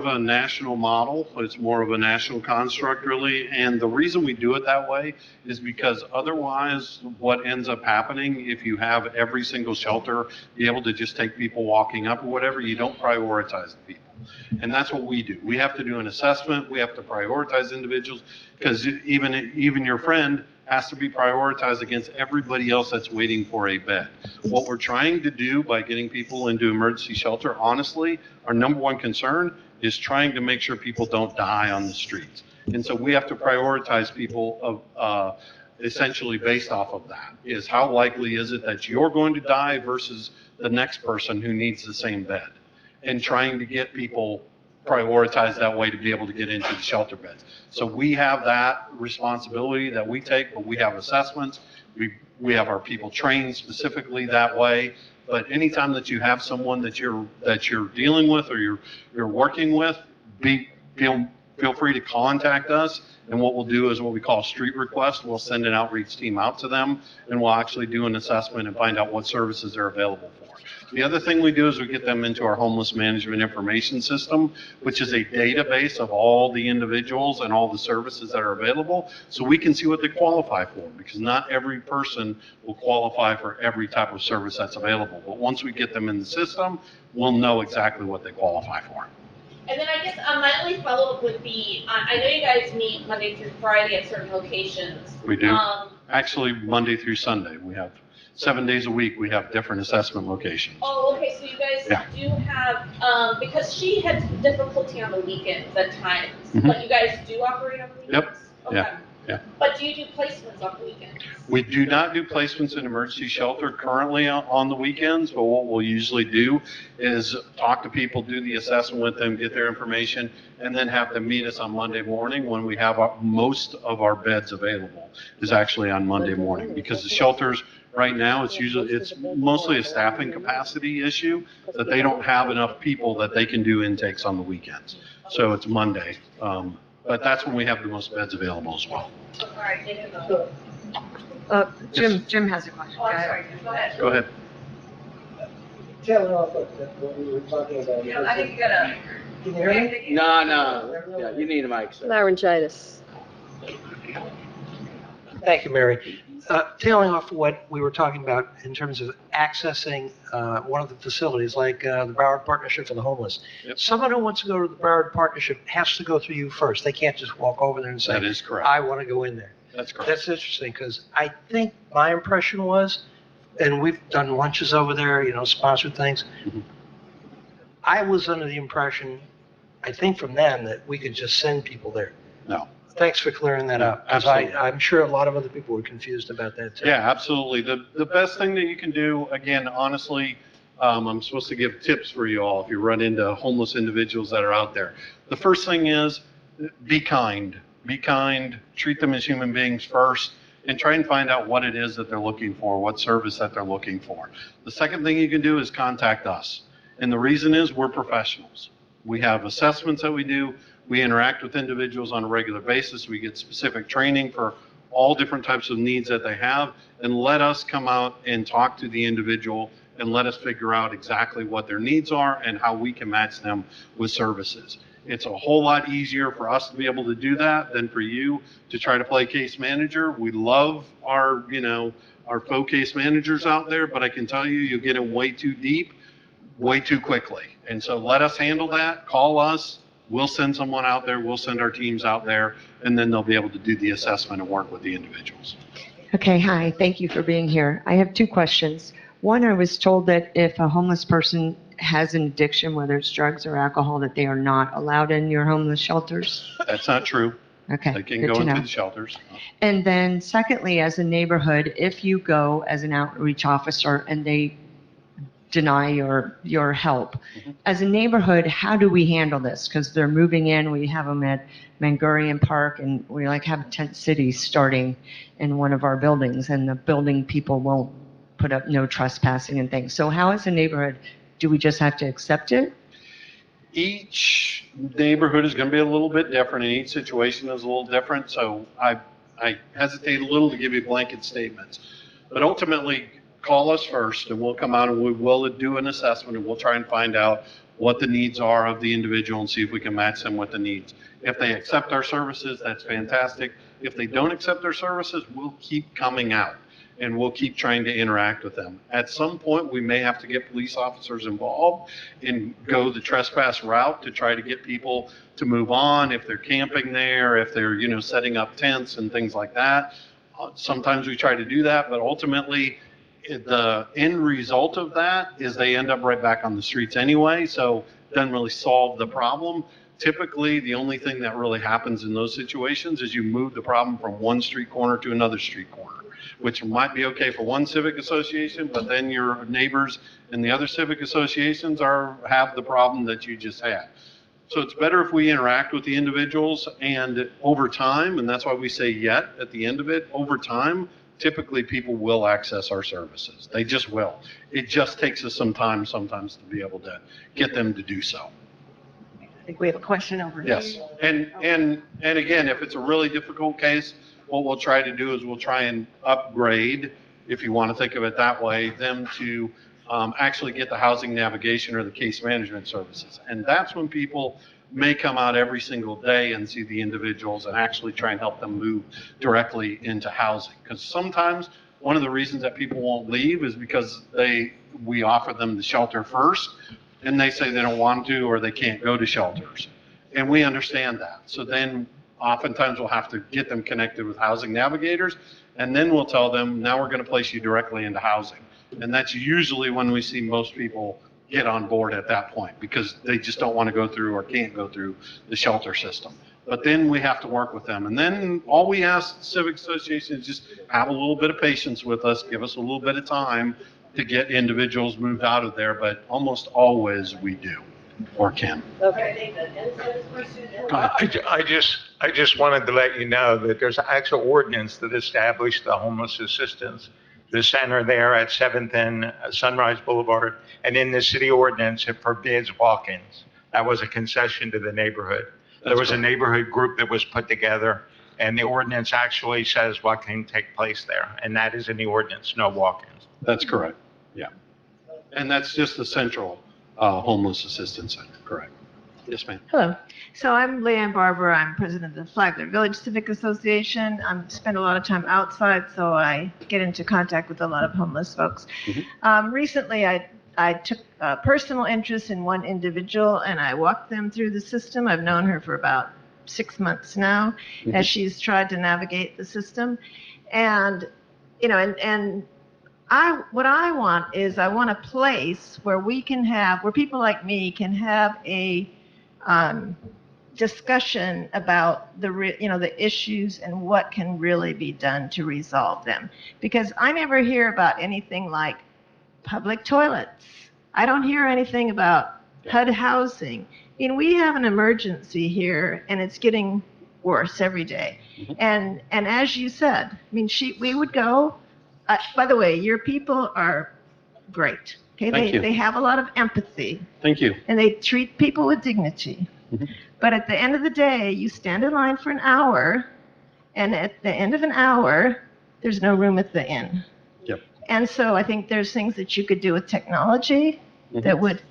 a national model. It's more of a national construct, really. And the reason we do it that way is because otherwise, what ends up happening, if you have every single shelter be able to just take people walking up or whatever, you don't prioritize the people. And that's what we do. We have to do an assessment. We have to prioritize individuals, because even your friend has to be prioritized against everybody else that's waiting for a bed. What we're trying to do by getting people into emergency shelter, honestly, our number one concern is trying to make sure people don't die on the streets. And so we have to prioritize people essentially based off of that, is how likely is it that you're going to die versus the next person who needs the same bed, and trying to get people prioritized that way to be able to get into the shelter beds. So we have that responsibility that we take, but we have assessments. We have our people trained specifically that way. But anytime that you have someone that you're dealing with or you're working with, feel free to contact us. And what we'll do is what we call street request. We'll send an outreach team out to them, and we'll actually do an assessment and find out what services are available for. The other thing we do is we get them into our homeless management information system, which is a database of all the individuals and all the services that are available, so we can see what they qualify for, because not every person will qualify for every type of service that's available. But once we get them in the system, we'll know exactly what they qualify for. And then I guess my only follow-up would be, I know you guys meet Monday through Friday at certain locations. We do. Actually, Monday through Sunday. We have 7 days a week, we have different assessment locations. Oh, okay, so you guys Yeah. do have, because she had some difficulty on the weekends at times, Mhm. but you guys do operate on the weekends? Yep, Okay. yeah, yeah. But do you do placements on the weekends? We do not do placements in emergency shelter currently on the weekends, but what we'll usually do is talk to people, do the assessment with them, get their information, and then have them meet us on Monday morning when we have most of our beds available, is actually on Monday morning. Because the shelters, right now, it's mostly a staffing capacity issue, that they don't have enough people that they can do intakes on the weekends. So it's Monday. But that's when we have the most beds available as well. All right, thank you. Jim has a question. Oh, I'm sorry, go ahead. Go ahead. Tailing off of what we were talking about. Yeah, I think you gotta. Can you hear me? No. Yeah, you need a mic, sir. Laryngitis. Thank you, Mary. Tailing off what we were talking about in terms of accessing one of the facilities, like the Broward Partnership for the Homeless. Yep. Someone who wants to go to the Broward Partnership has to go through you first. They can't just walk over there and say, That is correct. I want to go in there. That's correct. That's interesting, because I think my impression was, and we've done lunches over there, sponsored things. Mhm. I was under the impression, I think from them, that we could just send people there. No. Thanks for clearing that up. 'Cause Absolutely. I'm sure a lot of other people were confused about that too. Yeah, absolutely. The best thing that you can do, again, honestly, I'm supposed to give tips for you all if you run into homeless individuals that are out there. The first thing is be kind. Be kind, treat them as human beings first, and try and find out what it is that they're looking for, what service that they're looking for. The second thing you can do is contact us. And the reason is we're professionals. We have assessments that we do. We interact with individuals on a regular basis. We get specific training for all different types of needs that they have, and let us come out and talk to the individual and let us figure out exactly what their needs are and how we can match them with services. It's a whole lot easier for us to be able to do that than for you to try to play case manager. We love our faux case managers out there, but I can tell you, you'll get in way too deep, way too quickly. And so let us handle that. Call us. We'll send someone out there. We'll send our teams out there, and then they'll be able to do the assessment and work with the individuals. Okay, hi, thank you for being here. I have two questions. One, I was told that if a homeless person has an addiction, whether it's drugs or alcohol, that they are not allowed in your homeless shelters. That's not true. Okay, They can good go to into know. the shelters. And then secondly, as a neighborhood, if you go as an outreach officer and they deny your help, as a neighborhood, how do we handle this? Because they're moving in, we have them at Mangurian Park, and we have tent cities starting in one of our buildings, and the building people won't put up no trespassing and things. So how, as a neighborhood, do we just have to accept it? Each neighborhood is going to be a little bit different, and each situation is a little different, so I hesitate a little to give you blanket statements. But ultimately, call us first, and we'll come out and we will do an assessment, and we'll try and find out what the needs are of the individual and see if we can match them with the needs. If they accept our services, that's fantastic. If they don't accept our services, we'll keep coming out, and we'll keep trying to interact with them. At some point, we may have to get police officers involved and go the trespass route to try to get people to move on if they're camping there, if they're, setting up tents and things like that. Sometimes we try to do that, but ultimately, the end result of that is they end up right back on the streets anyway, so it doesn't really solve the problem. Typically, the only thing that really happens in those situations is you move the problem from one street corner to another street corner, which might be okay for one civic association, but then your neighbors in the other civic associations have the problem that you just had. So it's better if we interact with the individuals, and over time, and that's why we say yet at the end of it, over time, typically people will access our services. They just will. It just takes us some time sometimes to be able to get them to do so. I think we have a question over here. Yes. And again, if it's a really difficult case, what we'll try to do is we'll try and upgrade, if you want to think of it that way, them to actually get the housing navigation or the case management services. And that's when people may come out every single day and see the individuals and actually try and help them move directly into housing. Because sometimes one of the reasons that people won't leave is because we offer them the shelter first, and they say they don't want to or they can't go to shelters. And we understand that. So then oftentimes we'll have to get them connected with housing navigators, and then we'll tell them, now we're going to place you directly into housing. And that's usually when we see most people get on board at that point, because they just don't want to go through or can't go through the shelter system. But then we have to work with them. And then all we ask the Civic Association is just have a little bit of patience with us, give us a little bit of time to get individuals moved out of there, but almost always we do, or can. Okay. I just wanted to let you know that there's an actual ordinance that established the homeless assistance, the center there at 7th and Sunrise Boulevard, and in the city ordinance, it forbids walk-ins. That was a concession to the neighborhood. There was a neighborhood group that was put together, and the ordinance actually says what can take place there, and that is in the ordinance, no walk-ins. That's correct, yeah. And that's just the central homeless assistance center, correct. Yes, ma'am. Hello. So I'm Leanne Barber. I'm president of the Flagler Village Civic Association. I spend a lot of time outside, so I get into contact with a lot of homeless folks. Recently, I took a personal interest in one individual, and I walked them through the system. I've known her for about 6 months now, as she's tried to navigate the system. And, you know, what I want is I want a place where where people like me can have a discussion about the issues and what can really be done to resolve them. Because I never hear about anything like public toilets. I don't hear anything about HUD housing. I mean, we have an emergency here, and it's getting worse every day. And as you said, I mean, we would go. By the way, your people are great. Okay, Thank you. They have a lot of empathy. Thank you. And they treat people with dignity. But at the end of the day, you stand in line for an hour, and at the end of an hour, there's no room at the inn. Yep. And so I think there's things that you could do with technology that would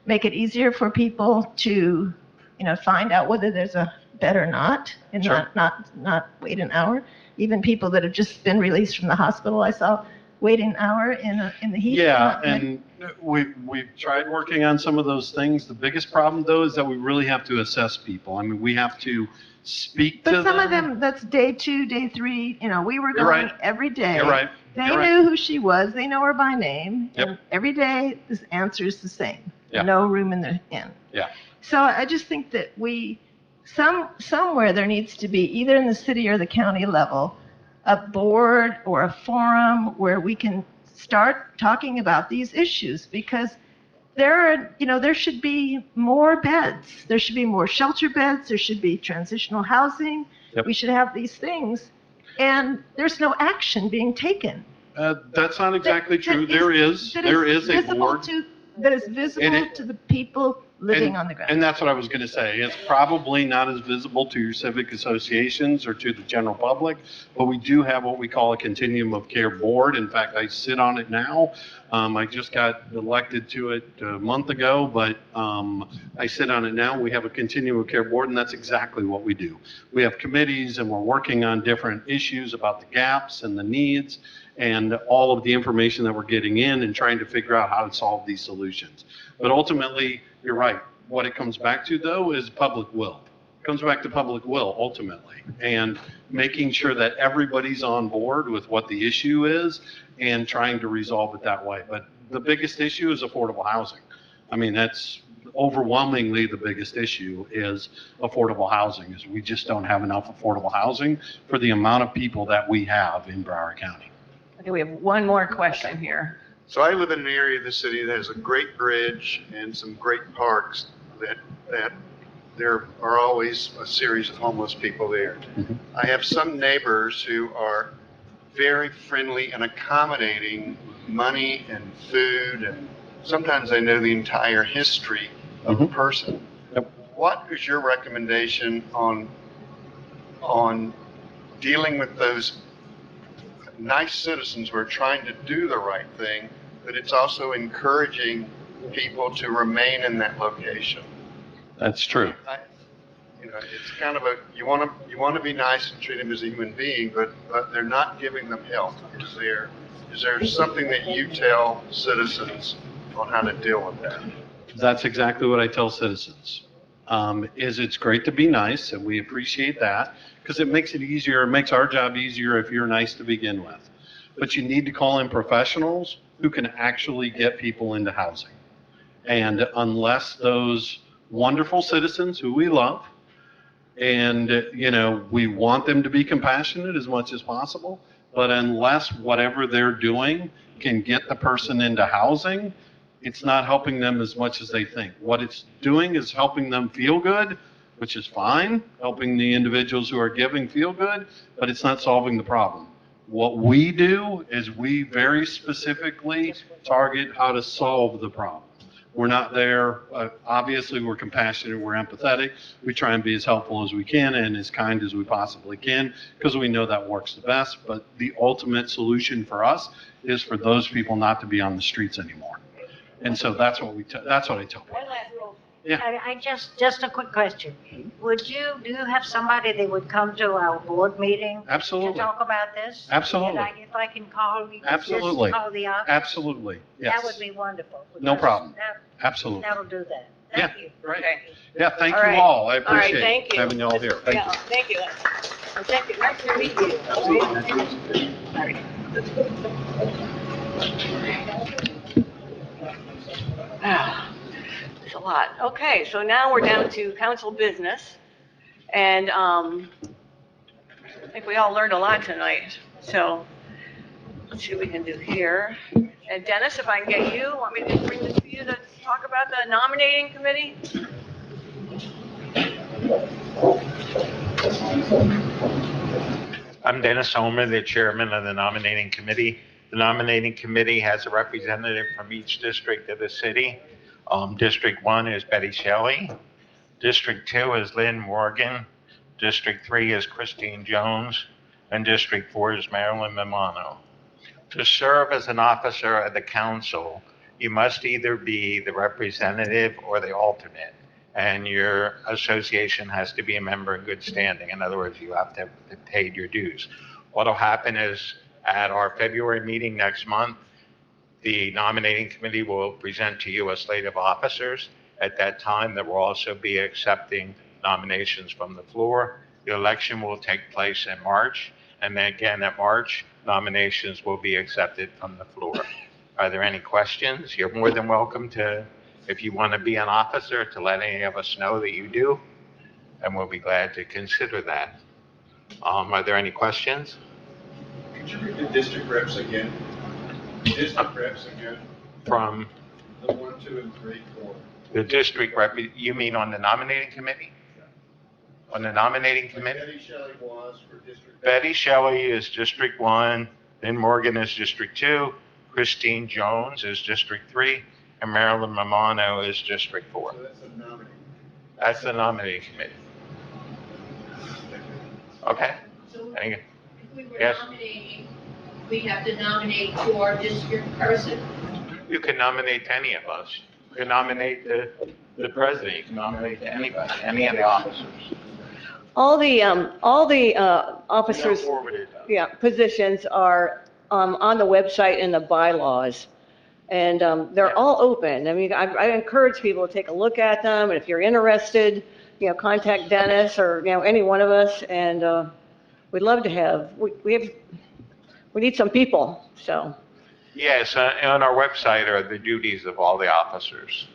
make it easier for people to, find out whether there's a bed or not, and not wait an hour. Even people that have just been released from the hospital, I saw wait an hour in the heat. Yeah, and we've tried working on some of those things. The biggest problem, though, is that we really have to assess people. I mean, we have to speak to them. But some of them, that's day 2, day 3, we were You're going right. every day. You're right. They You're knew right. who she was. They know her by name. Yep. And every day, this answer is the same. Yeah. No room in the inn. Yeah. So I just think that somewhere there needs to be, either in the city or the county level, a board or a forum where we can start talking about these issues, because there should be more beds. There should be more shelter beds. There should be transitional housing. Yep. We should have these things. And there's no action being taken. That's not exactly true. There is a board. That is visible to the people living on the ground. And that's what I was going to say. It's probably not as visible to your civic associations or to the general public, but we do have what we call a continuum of care board. In fact, I sit on it now. I just got elected to it a month ago, but I sit on it now. We have a continuum of care board, and that's exactly what we do. We have committees, and we're working on different issues about the gaps and the needs and all of the information that we're getting in and trying to figure out how to solve these solutions. But ultimately, you're right. What it comes back to, though, is public will. It comes back to public will, ultimately, and making sure that everybody's on board with what the issue is and trying to resolve it that way. But the biggest issue is affordable housing. I mean, that's overwhelmingly the biggest issue is affordable housing, is we just don't have enough affordable housing for the amount of people that we have in Broward County. Okay, we have one more question here. So I live in an area of the city that has a great bridge and some great parks that there are always a series of homeless people there. I have some neighbors who are very friendly and accommodating, money and food, and sometimes I know the entire history of a person. What is your recommendation on dealing with those nice citizens who are trying to do the right thing, but it's also encouraging people to remain in that location? That's true. It's kind of you want to be nice and treat them as a human being, but they're not giving them help. Is there something that you tell citizens on how to deal with that? That's exactly what I tell citizens. is it's great to be nice, and we appreciate that, because it makes it easier, it makes our job easier if you're nice to begin with. But you need to call in professionals who can actually get people into housing. And unless those wonderful citizens who we love, and, we want them to be compassionate as much as possible, but unless whatever they're doing can get the person into housing, it's not helping them as much as they think. What it's doing is helping them feel good, which is fine, helping the individuals who are giving feel good, but it's not solving the problem. What we do is we very specifically target how to solve the problem. We're not there, obviously we're compassionate, we're empathetic, we try and be as helpful as we can and as kind as we possibly can, because we know that works the best, but the ultimate solution for us is for those people not to be on the streets anymore. And so that's what I tell people. Yeah. I just a quick question. Do you have somebody that would come to our board meeting? Absolutely. To talk about this? Absolutely. If I can call, Absolutely. just call the office? Absolutely, yes. That would be wonderful. No problem. That- Absolutely. That'll do that. Yeah, Thank you. right. Thank you. Yeah, thank All you right. all. I All right, appreciate thank you. having you all here. Thank Yeah, you. thank you. Well, thank you. Nice to meet you. All right. It's a lot. Okay, so now we're down to council business. And I think we all learned a lot tonight. So let's see what we can do here. And Dennis, if I can get you, want me to bring this to you to talk about the nominating committee? I'm Dennis Homer, the chairman of the nominating committee. The nominating committee has a representative from each district of the city. District 1 is Betty Shelley. District 2 is Lynn Morgan. District 3 is Christine Jones. And District 4 is Marilyn Mamano. To serve as an officer of the council, you must either be the representative or the alternate. And your association has to be a member in good standing. In other words, you have to have paid your dues. What'll happen is at our February meeting next month, the nominating committee will present to you a slate of officers. At that time, there will also be accepting nominations from the floor. The election will take place in March. And then again, at March, nominations will be accepted from the floor. Are there any questions? You're more than welcome to, if you want to be an officer, to let any of us know that you do, and we'll be glad to consider that. Are there any questions? Could you read the district reps again? District reps again? From The 1, 2, and 3, 4. the district rep, you mean on the nominating committee? On the nominating committee? Betty Shelley was for District. Betty Shelley is District 1, Lynn Morgan is District 2, Christine Jones is District 3, and Marilyn Mamano is District 4. So that's the nominating. That's the nominating committee. Okay? Thank you. If we were Yes. nominating, we have to nominate your district person. You can nominate any of us. You can nominate the president. You can nominate anybody, any of the officers. All the officers, positions are on the website in the bylaws. And they're all open. I mean, I encourage people to take a look at them. And if you're interested, contact Dennis or, any one of us. And we'd love to have, we need some people, so. Yes, on our website are the duties of all the officers.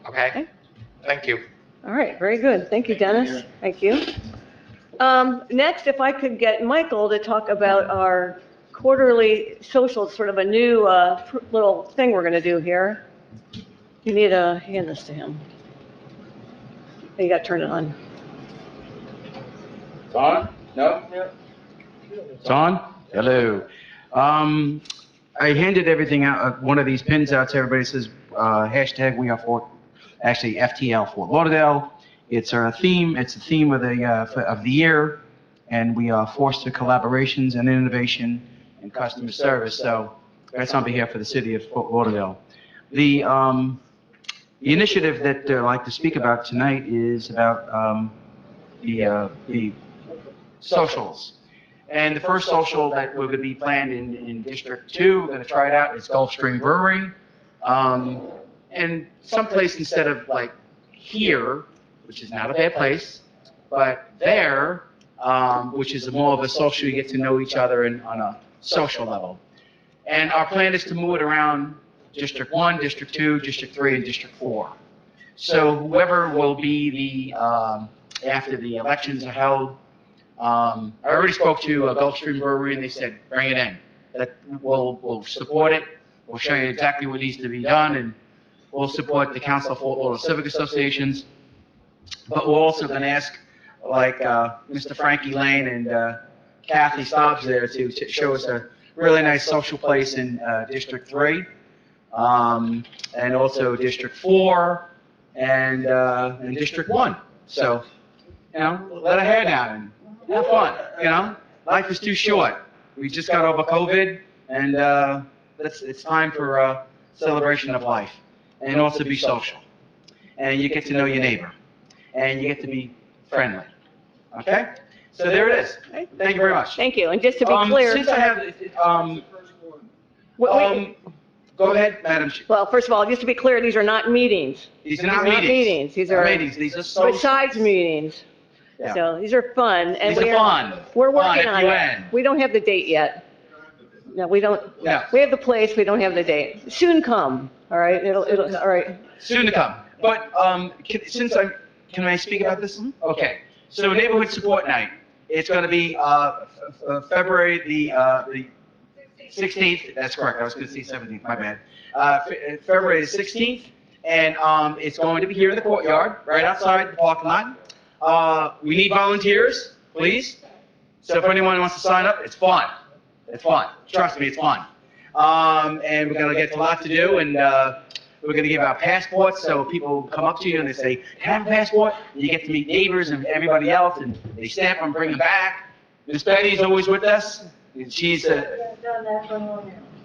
Okay? Thank you. All right, very good. Thank you, Dennis. Thank you. Next, if I could get Michael to talk about our quarterly social, sort of a new little thing we're going to do here. You need to hand this to him. You got to turn it on. It's on? No? It's on? Hello. I handed everything out, one of these pins out to everybody. It says hashtag we are for, actually FTL Fort Lauderdale. It's our theme. It's the theme of the year, and we are forced to collaborations and innovation and customer service. So that's on behalf of the city of Fort Lauderdale. The initiative that I'd like to speak about tonight is about the socials. And the first social that we're going to be planned in District 2, we're going to try it out. It's Gulfstream Brewery. And someplace instead of like here, which is not a bad place, but there, which is more of a social, you get to know each other and on a social level. And our plan is to move it around District 1, District 2, District 3, and District 4. So whoever will be the, after the elections are held, I already spoke to Gulfstream Brewery and they said, bring it in. That we'll support it. We'll show you exactly what needs to be done, and we'll support the Council for all the civic associations. But we're also going to ask, like Mr. Frankie Lane and Kathy Stobbs there to show us a really nice social place in District 3, and also District 4, and District 1. So, let our hair down and have fun, Life is too short. We just got over COVID, and it's time for a celebration of life, and also be social. And you get to know your neighbor, and you get to be friendly. Okay? So there it is. Thank you very much. Thank you. And just to be clear. Since I have, go ahead, Madam Chair. Well, first of all, just to be clear, these are not meetings. These are not meetings. These are meetings. These are social. besides meetings. Yeah. So these are fun. And These are fun. We're working Fun, on it. F-U-N. We don't have the date yet. No, we don't. No. We have the place, we don't have the date. Soon come, all right? It'll, all right. Soon to come. But can I speak about this? Okay. So Neighborhood Support Night. It's going to be February the 16th. That's correct. I was going to say 17th. My bad. February the 16th, and it's going to be here in the courtyard, right outside the parking lot. We need volunteers, please. So if anyone wants to sign up, it's fun. It's fun. Trust me, it's fun. And we're going to get a lot to do, and we're going to give out passports, so people come up to you and they say, can I have a passport? And you get to meet neighbors and everybody else, and they stamp them, bring them back. Miss Betty's always with us, and she's Done that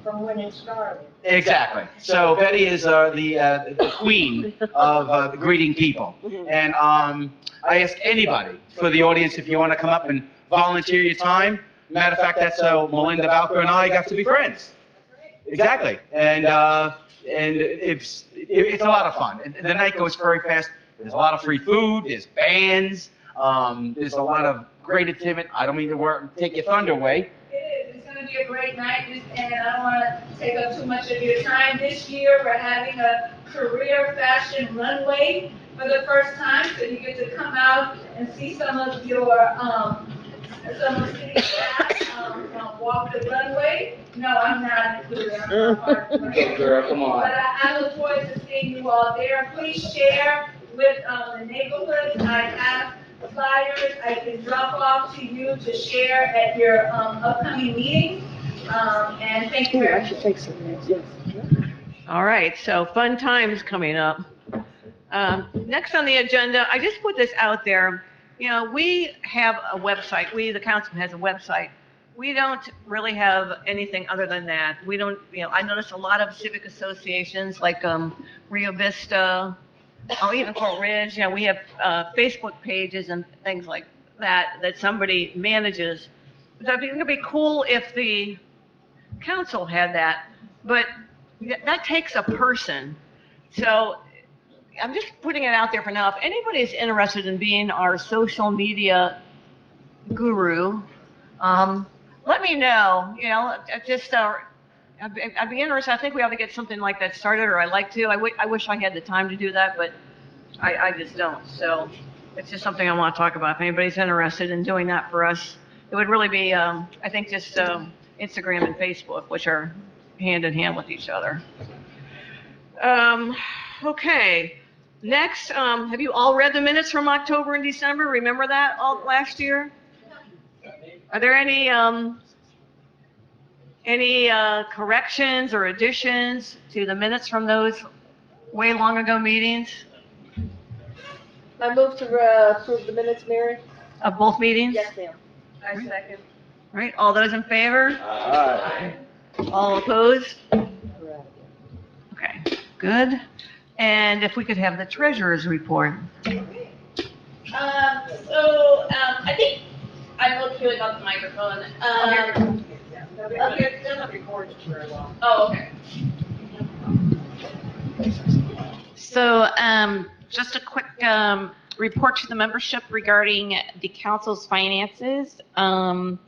from when it started. exactly. So Betty is the queen of greeting people. And I ask anybody for the audience if you want to come up and volunteer your time. Matter of fact, that's how Melinda Valker and I got to be friends. Exactly. And it's a lot of fun. And the night goes very fast. There's a lot of free food. There's bands. There's a lot of great activity. I don't mean to take your thunder away. It is. It's going to be a great night, and I don't want to take up too much of your time. This year, we're having a career fashion runway for the first time, so you get to come out and see some of your city staff walk the runway. No, I'm not included. I'm not part of the runway. Girl, come on. But I look forward to seeing you all there. Please share with the neighborhoods. I have flyers I can drop off to you to share at your upcoming meetings. And thank you very much. take some minutes, yes. All right, so fun times coming up. Next on the agenda, I just put this out there. We have a website. The council has a website. We don't really have anything other than that. We don't, I notice a lot of civic associations like Rio Vista, even Coral Ridge, we have Facebook pages and things like that somebody manages. So I think it'd be cool if the council had that, but that takes a person. So I'm just putting it out there for now. If anybody is interested in being our social media guru, let me know. I'd be interested. I think we ought to get something like that started, or I'd like to. I wish I had the time to do that, but I just don't. So it's just something I want to talk about. If anybody's interested in doing that for us, it would really be, I think, just Instagram and Facebook, which are hand in hand with each other. Okay. Next, have you all read the minutes from October and December? Remember that all last year? Are there any corrections or additions to the minutes from those way long ago meetings? I move to approve the minutes, Mary. Of both meetings? Yes, ma'am. I second. Right, all those in favor? All opposed? Okay, good. And if we could have the treasurer's report. I think I'm okay about the microphone. They're not recorded very long. Oh, okay. So, just a quick report to the membership regarding the council's finances. And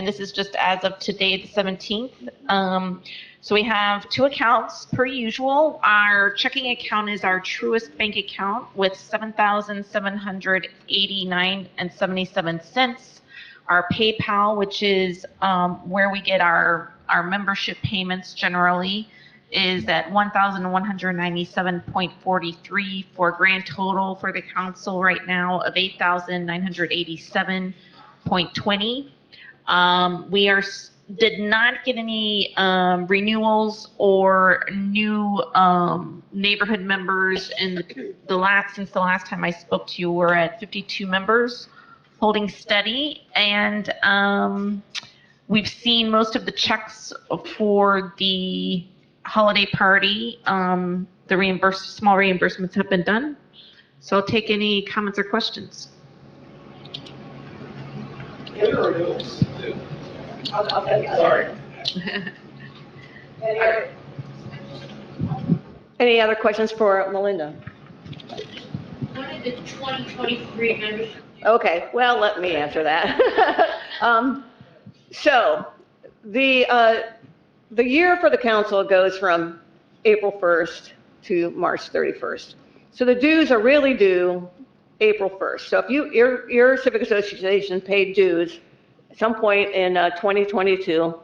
this is just as of today, the 17th. So we have two accounts per usual. Our checking account is our Truist Bank account with $7,789.77. Our PayPal, which is where we get our membership payments generally, is at $1,197.43 for a grand total for the council right now of $8,987.20. We did not get any renewals or new neighborhood members since the last time I spoke to you. We're at 52 members, holding steady, and we've seen most of the checks for the holiday party. The small reimbursements have been done. So I'll take any comments or questions. Sorry. Any other questions for Melinda? What is the 2023 membership? Okay, well, let me answer that. So the year for the council goes from April 1st to March 31st. So the dues are really due April 1st. So if your civic association paid dues at some point in 2022,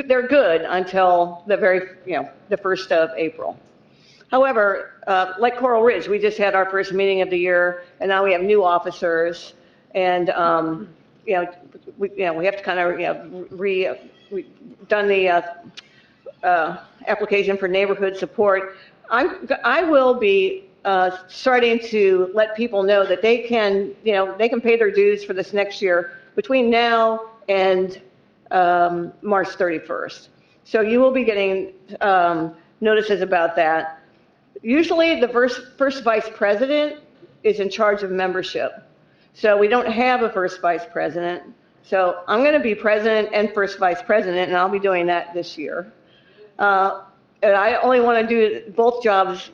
they're good until the the 1st of April. However, like Coral Ridge, we just had our first meeting of the year, and now we have new officers, and we have to kind of we've done the application for neighborhood support. I will be starting to let people know that they can pay their dues for this next year between now and March 31st. So you will be getting notices about that. Usually the first vice president is in charge of membership. So we don't have a first vice president. So I'm going to be president and first vice president, and I'll be doing that this year. And I only want to do both jobs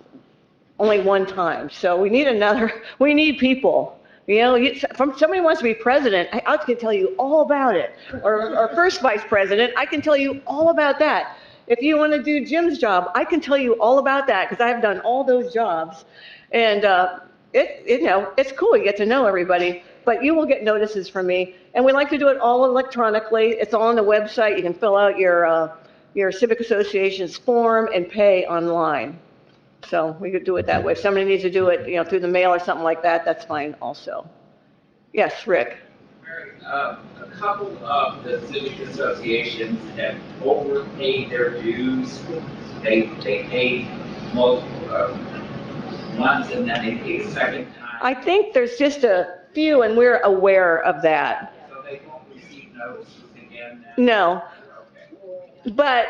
only one time. So we need people. Somebody wants to be president, I can tell you all about it. Or first vice president, I can tell you all about that. If you want to do Jim's job, I can tell you all about that because I've done all those jobs. And it's cool, you get to know everybody, but you will get notices from me. And we like to do it all electronically. It's all on the website. You can fill out your civic association's form and pay online. So we could do it that way. If somebody needs to do it, through the mail or something like that, that's fine also. Yes, Rick. A couple of the civic associations have overpaid their dues. They paid multiple months and then they paid a second time. I think there's just a few, and we're aware of that. So they won't receive notices again then? No. Okay. But,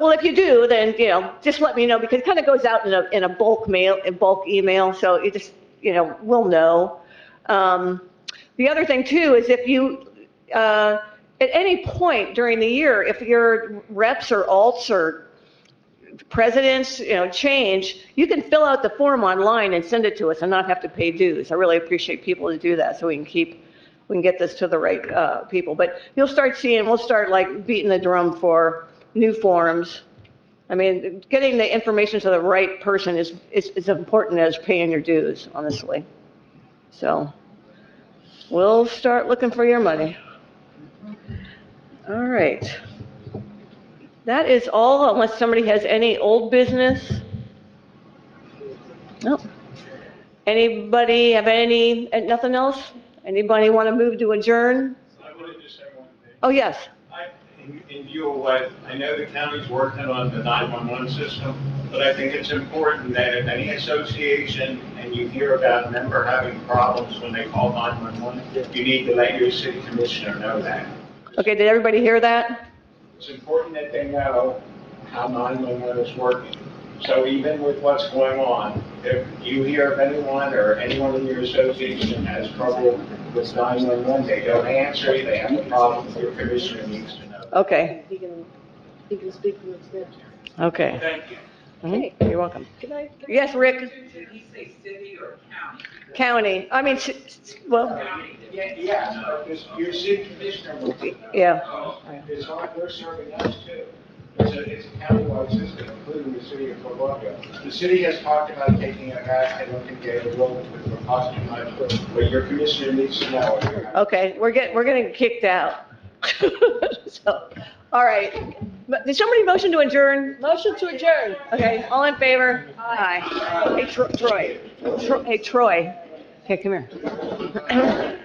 well, if you do, then, just let me know because it kind of goes out in a bulk email. So you just, we'll know. The other thing too is if you, at any point during the year, if your reps or alts or presidents, change, you can fill out the form online and send it to us and not have to pay dues. I really appreciate people to do that so we can get this to the right people. But we'll start like beating the drum for new forms. I mean, getting the information to the right person is important as paying your dues, honestly. So we'll start looking for your money. All right. That is all, unless somebody has any old business. Nope. Anybody have nothing else? Anybody want to move to adjourn? I want to just say one thing. Oh, yes. In view of what, I know the county's working on the 911 system, but I think it's important that if any association and you hear about a member having problems when they call 911, you need to let your city commissioner know that. Okay, did everybody hear that? It's important that they know how 911 is working. So even with what's going on, if you hear of anyone or anyone in your association has trouble with 911, they don't answer, they have a problem, your commissioner needs to know. Okay. He can speak for himself. Okay. Thank you. Mhm. You're welcome. Can I? Yes, Rick? Did he say city or county? County, I mean, well, Yeah, because your city commissioner will. yeah. It's hard, they're serving us too. It's a countywide system, including the city of Philadelphia. The city has talked about taking it back, I don't think they have a role with the possibly not, but your commissioner needs to know. Okay, we're gonna get kicked out. So, all right. Did somebody motion to adjourn? Motion to adjourn. Okay, all in favor? Aye. Hey, Troy. Hey, Troy. Okay, come here.